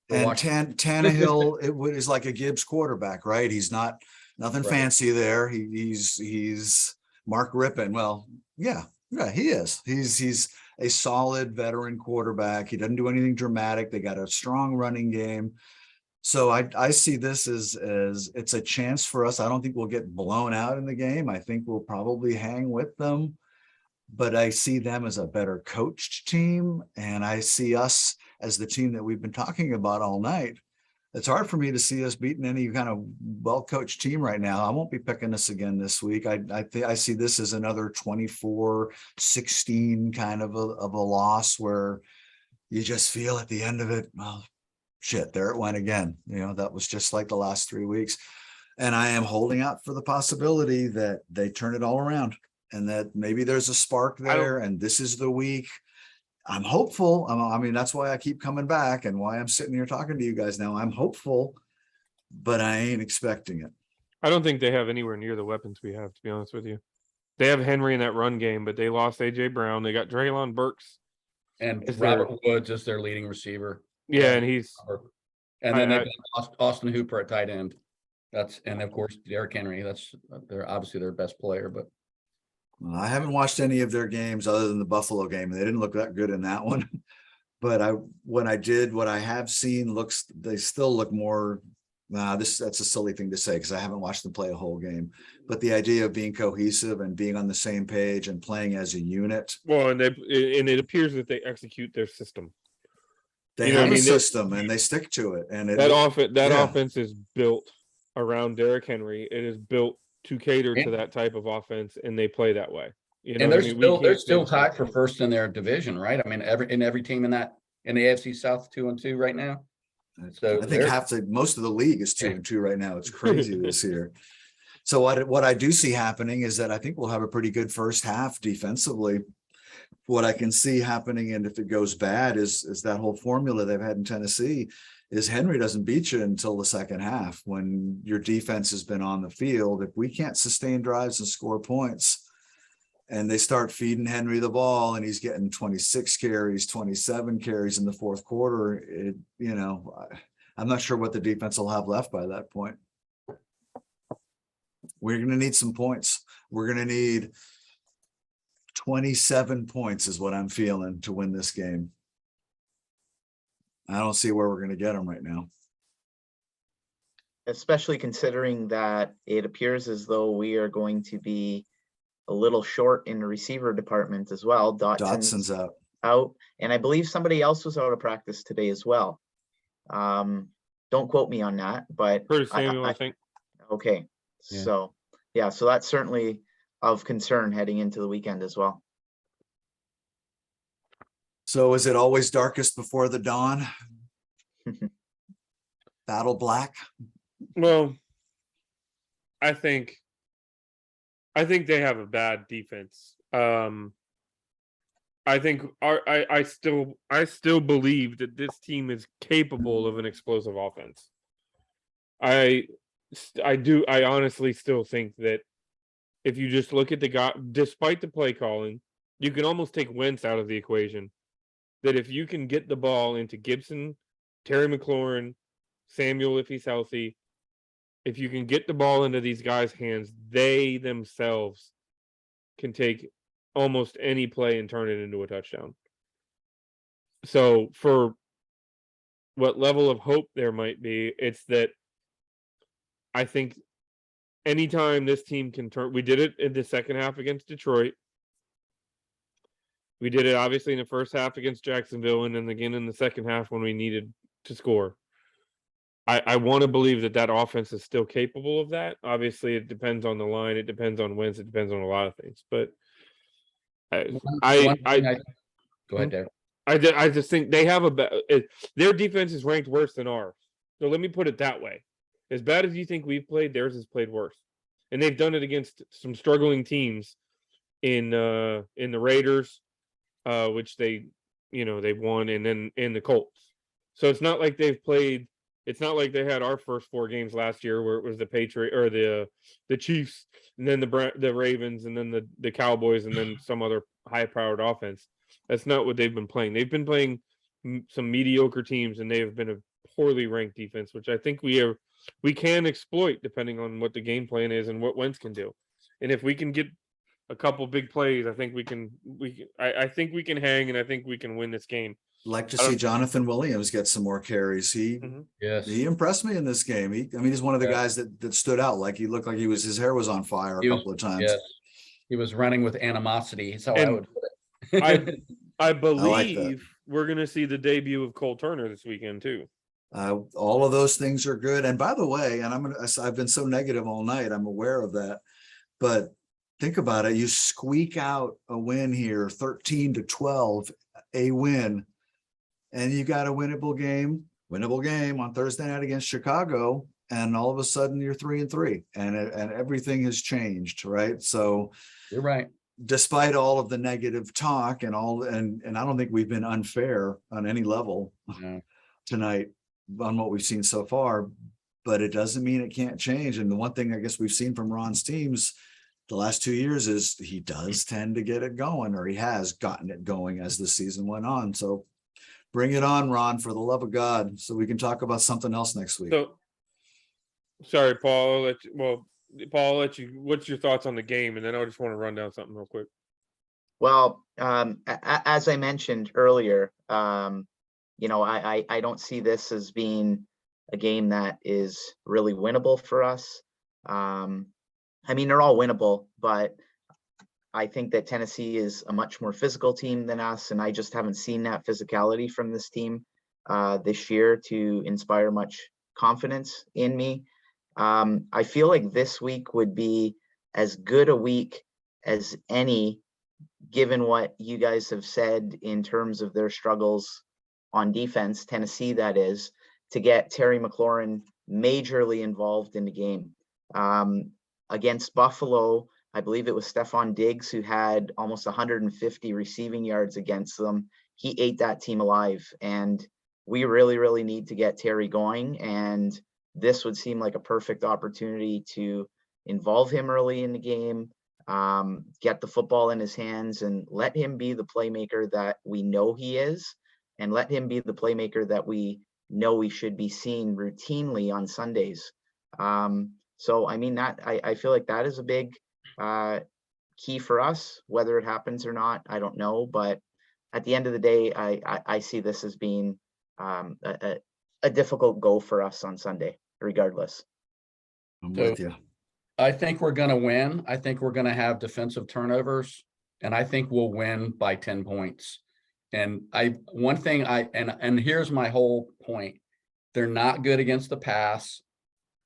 and Tannehill is like a Gibbs quarterback, right? He's nothing fancy there. He's Mark Rippon. Well, yeah, he is. He's a solid veteran quarterback. He doesn't do anything dramatic. They got a strong running game. So I see this as it's a chance for us. I don't think we'll get blown out in the game. I think we'll probably hang with them, but I see them as a better coached team, and I see us as the team that we've been talking about all night. It's hard for me to see us beating any kind of well-coached team right now. I won't be picking us again this week. I see this as another 24-16 kind of a loss, where you just feel at the end of it, well, shit, there it went again. That was just like the last 3 weeks. And I am holding out for the possibility that they turn it all around, and that maybe there's a spark there, and this is the week. I'm hopeful. I mean, that's why I keep coming back, and why I'm sitting here talking to you guys now. I'm hopeful, but I ain't expecting it. I don't think they have anywhere near the weapons we have, to be honest with you. They have Henry in that run game, but they lost A.J. Brown. They got Treylon Burks. And Robert Woods is their leading receiver. Yeah, and he's... And then they've got Austin Hooper at tight end. And of course, Derrick Henry. They're obviously their best player, but... I haven't watched any of their games other than the Buffalo game. They didn't look that good in that one. But what I have seen they still look more. That's a silly thing to say, because I haven't watched them play a whole game. But the idea of being cohesive and being on the same page and playing as a unit. Well, and it appears that they execute their system. They have a system and they stick to it. And offense is built around Derrick Henry. It is built to cater to that type of offense, and they play that way. And they're still tied for first in their division, right? I mean, every team in the AFC South 2-2 right now. So I think most of the league is 2-2 right now. It's crazy this year. So what I do see happening is that I think we'll have a pretty good first half defensively. What I can see happening, and if it goes bad, is that whole formula they've had in Tennessee. Is Henry doesn't beat you until the second half, when your defense has been on the field. If we can't sustain drives and score points, and they start feeding Henry the ball, and he's getting 26 carries, 27 carries in the fourth quarter, I'm not sure what the defense will have left by that point. We're going to need some points. We're going to need 27 points is what I'm feeling to win this game. I don't see where we're going to get them right now. Especially considering that it appears as though we are going to be a little short in the receiver department as well. Dotson's out, and I believe somebody else was out of practice today as well. Don't quote me on that, but Curtis Samuel, I think. Okay, Yeah. so yeah, so that's certainly of concern heading into the weekend as well. So is it always darkest before the dawn? Battle black? Well, I think they have a bad defense. I think I still believe that this team is capable of an explosive offense. I honestly still think that if you just look at the guy, despite the play calling, you can almost take Wentz out of the equation. That if you can get the ball into Gibson, Terry McLaurin, Samuel if he's healthy, if you can get the ball into these guys' hands, they themselves can take almost any play and turn it into a touchdown. So for what level of hope there might be, it's that I think anytime this team can turn, we did it in the second half against Detroit. We did it obviously in the first half against Jacksonville, and then again in the second half when we needed to score. I want to believe that offense is still capable of that. Obviously, it depends on the line. It depends on Wentz. It depends on a lot of things. But Go ahead, Derek. I just think they have their defense is ranked worse than ours. So let me put it that way. As bad as you think we've played, theirs has played worse. And they've done it against some struggling teams in the Raiders, which they won, and then in the Colts. So it's not like they've played. It's not like they had our first 4 games last year where it was the Patriot or the Chiefs, and then the Ravens, and then the Cowboys, and then some other high-powered offense. That's not what they've been playing. They've been playing some mediocre teams, and they have been a poorly ranked defense, which I think we can exploit depending on what the game plan is and what Wentz can do. And if we can get a couple big plays, I think we can hang, and I think we can win this game. Like to see Jonathan Williams get some more carries. He impressed me in this game. He's one of the guys that stood out. Like he looked like his hair was on fire a couple of times. Yes. He was running with animosity. That's how I would put it. I believe we're going to see the debut of Cole Turner this weekend too. All of those things are good. And by the way, and I've been so negative all night. I'm aware of that, but think about it. You squeak out a win here, 13-12, a win. And you got a winnable game on Thursday night against Chicago, and all of a sudden you're 3-3, and everything has changed, right? So you're right. Despite all of the negative talk and I don't think we've been unfair on any level tonight on what we've seen so far, but it doesn't mean it can't change. And the one thing I guess we've seen from Ron's teams the last 2 years is he does tend to get it going, or he has gotten it going as the season went on. So bring it on, Ron, for the love of God, so we can talk about something else next week. So, sorry, Paul. Paul, what's your thoughts on the game? And then I just want to run down something real quick. Well, as I mentioned earlier, I don't see this as being a game that is really winnable for us. They're all winnable, but I think that Tennessee is a much more physical team than us, and I just haven't seen that physicality from this team this year to inspire much confidence in me. I feel like this week would be as good a week as any, given what you guys have said in terms of their struggles on defense, Tennessee that is, to get Terry McLaurin majorly involved in the game. Against Buffalo, I believe it was Stephon Diggs who had almost 150 receiving yards against them. He ate that team alive, and we really, really need to get Terry going. And this would seem like a perfect opportunity to involve him early in the game, get the football in his hands, and let him be the playmaker that we know he is, and let him be the playmaker that we know we should be seeing routinely on Sundays. So, I mean, that I feel like that is a big key for us. Whether it happens or not, I don't know. But at the end of the day, I see this as being a difficult go for us on Sunday, regardless. I'm So- with you. I think we're going to win. I think we're going to have defensive turnovers, and I think we'll win by 10 points. And and here's my whole point. They're not good against the pass.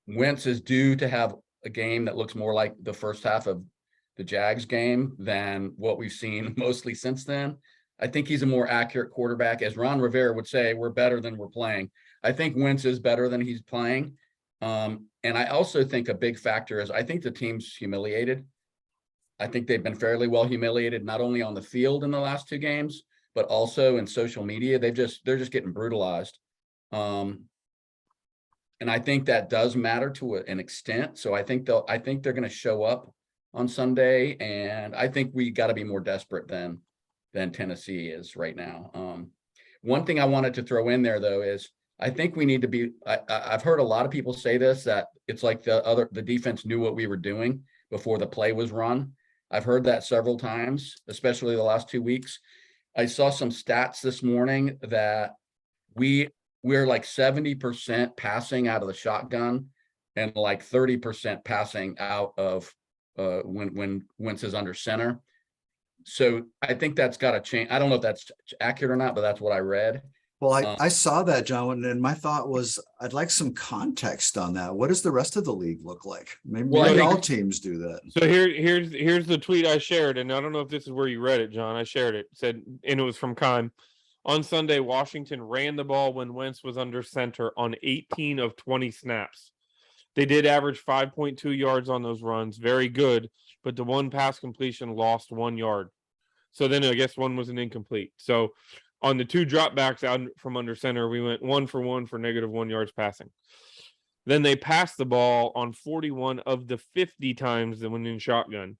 Wentz is due to have a game that looks more like the first half of the Jags game than what we've seen mostly since then. I think he's a more accurate quarterback. As Ron Rivera would say, we're better than we're playing. I think Wentz is better than he's playing. And I also think a big factor is I think the team's humiliated. I think they've been fairly well humiliated, not only on the field in the last 2 games, but also in social media. They're just getting brutalized. And I think that does matter to an extent. So I think they're going to show up on Sunday, and I think we got to be more desperate than Tennessee is right now. One thing I wanted to throw in there though is I think we need to be. I've heard a lot of people say this, that it's like the defense knew what we were doing before the play was run. I've heard that several times, especially the last 2 weeks. I saw some stats this morning that we're like 70% passing out of the shotgun and like 30% passing out of when Wentz is under center. So I think that's got to change. I don't know if that's accurate or not, but that's what I read. Well, I saw that, John, and my thought was I'd like some context on that. What does the rest of the league look like? Maybe Well, I think- all teams do that. So here's the tweet I shared, and I don't know if this is where you read it, John. I shared it. It said, and it was from Kime. On Sunday, Washington ran the ball when Wentz was under center on 18 of 20 snaps. They did average 5.2 yards on those runs. Very good, but the one pass completion lost 1 yard. So then I guess one was an incomplete. So on the 2 dropbacks out from under center, we went 1 for 1 for -1 yards passing. Then they passed the ball on 41 of the 50 times that went in shotgun,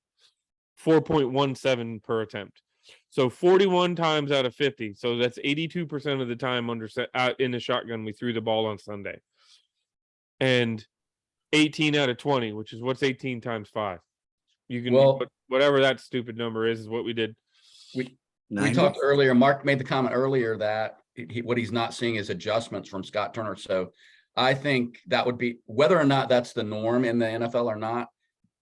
4.17 per attempt. So 41 times out of 50. So that's 82% of the time out in the shotgun we threw the ball on Sunday. And 18 out of 20, which is what's 18 times 5. You can whatever that stupid number is what we did. We 90? talked earlier. Mark made the comment earlier that what he's not seeing is adjustments from Scott Turner. So I think that would be, whether or not that's the norm in the NFL or not,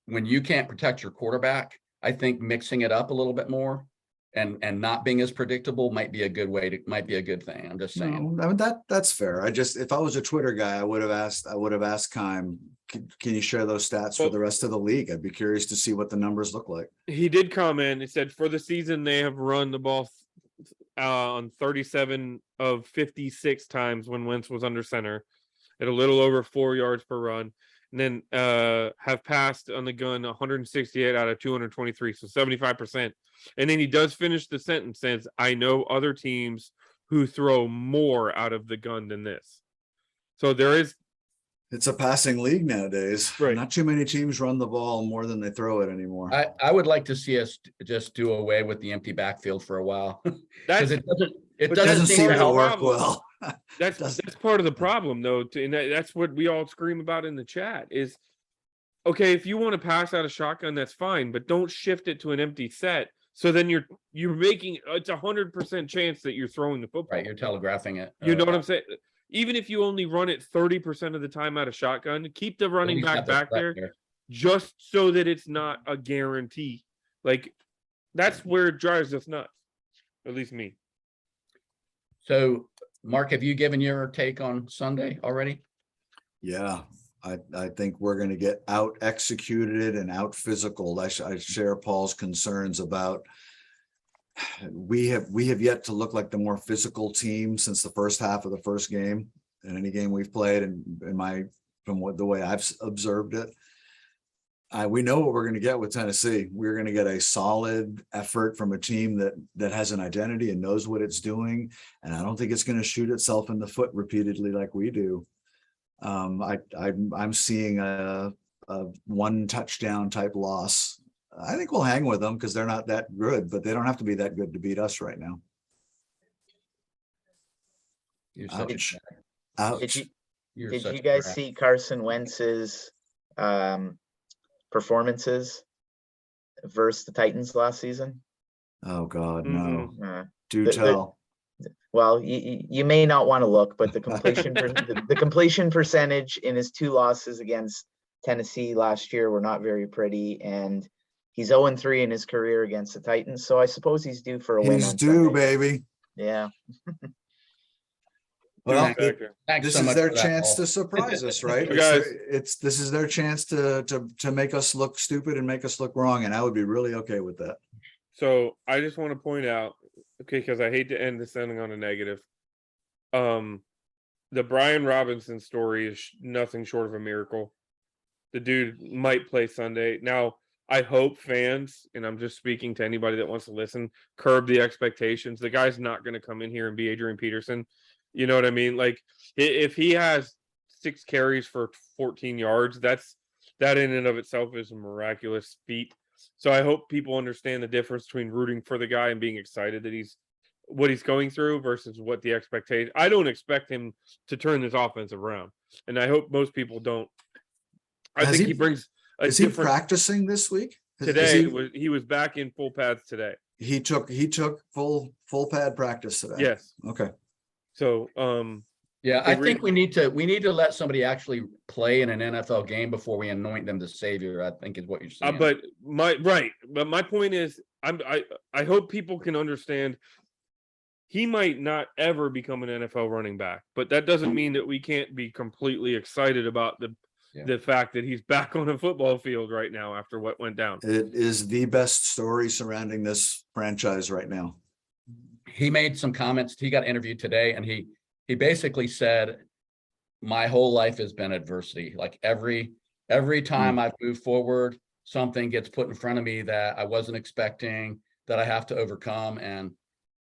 when you can't protect your quarterback, I think mixing it up a little bit more and not being as predictable might be a good thing. I'm just saying. No, I mean, that's fair. If I was a Twitter guy, I would have asked Kime, can you share those stats for the rest of the league? I'd be curious to see what the numbers look like. He did comment. He said for the season they have run the ball on 37 of 56 times when Wentz was under center at a little over 4 yards per run, and then have passed on the gun 168 out of 223, so 75%. And then he does finish the sentence, says, I know other teams who throw more out of the gun than this. So It's a passing league nowadays. Right. Not too many teams run the ball more than they throw it anymore. I would like to see us just do away with the empty backfield for a while. Because it doesn't seem seem to to help. work well. That's part of the problem, though, and that's what we all scream about in the chat is, okay, if you want to pass out a shotgun, that's fine, but don't shift it to an empty set. So then you're making it's 100% chance that you're throwing the football. Right, you're telegraphing it. You know what I'm saying? Even if you only run it 30% of the time out of shotgun, keep the running back there just so that it's not a guarantee. Like, that's where it drives us nuts, at least me. So, Mark, have you given your take on Sunday already? Yeah, I think we're going to get out executed and out physical. I share Paul's concerns about we have yet to look like the more physical team since the first half of the first game in any game we've played, and the way I've observed it. We know what we're going to get with Tennessee. We're going to get a solid effort from a team that has an identity and knows what it's doing. And I don't think it's going to shoot itself in the foot repeatedly like we do. I'm seeing a 1 touchdown type loss. I think we'll hang with them because they're not that good, but they don't have to be that good to beat us right now. You're such Ouch. a Ouch. Did you guys see Carson Wentz's performances versus the Titans last season? Oh God, no. Uh, Do the- tell. Well, you may not want to look, but the completion the completion percentage in his 2 losses against Tennessee last year were not very pretty, and he's 0-3 in his career against the Titans. So I suppose he's due for a win. He's on due, Sunday. baby. Yeah. Well, Thanks this so is much their for that, chance Paul. to surprise us, right? You It's guys- their- this is their chance to make us look stupid and make us look wrong, and I would be really okay with that. So I just want to point out, okay, because I hate to end this ending on a negative. The Brian Robinson story is nothing short of a miracle. The dude might play Sunday. Now, I hope fans, and I'm just speaking to anybody that wants to listen, curb the expectations. The guy's not going to come in here and be Adrian Peterson. You know what I mean? Like, if he has 6 carries for 14 yards, that in and of itself is a miraculous feat. So I hope people understand the difference between rooting for the guy and being excited that what he's going through versus what the expectation. I don't expect him to turn this offense around, and I hope most people don't. I Has think he- he brings a Is he different. practicing this week? Is Today he, he was back in full pads today. he took full pad practice today. Yes. Okay. So Yeah, They I think we need to let somebody actually play in an NFL game before we anoint them the savior, I think is what you're saying. but my point is I hope people can understand he might not ever become an NFL running back, but that doesn't mean that we can't be completely excited about the fact that he's back on a football field right now after what went down. It is the best story surrounding this franchise right now. He made some comments. He got interviewed today, and he basically said, my whole life has been adversity. Like every time I've moved forward, something gets put in front of me that I wasn't expecting, that I have to overcome, and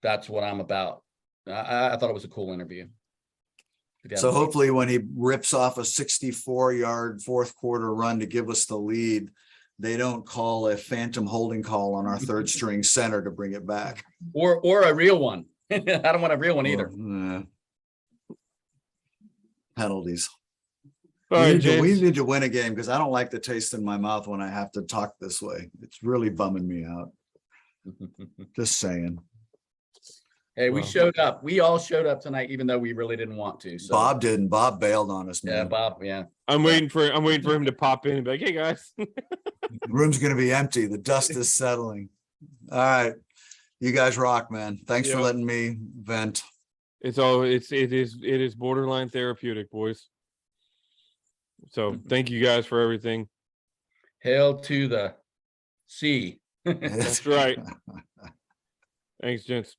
that's what I'm about. I thought it was a cool interview. So hopefully when he rips off a 64-yard fourth quarter run to give us the lead, they don't call a phantom holding call on our third string center to bring it back. or a real one. I don't want a real one either. Penalties. All we, right, need to, we James. need to win a game because I don't like the taste in my mouth when I have to talk this way. It's really bumming me out. Just saying. Hey, we Well. showed up. We all showed up tonight, even though we really didn't want to. So Bob didn't. Bob bailed on us, yeah, man. Bob. Yeah. I'm waiting for him to pop in and be like, hey guys. The room's going to be empty. The dust is settling. All right. You guys rock, man. Thanks for Yep. letting me vent. It is borderline therapeutic, boys. So thank you guys for everything. Hail to the sea. That's right. Thanks, gents.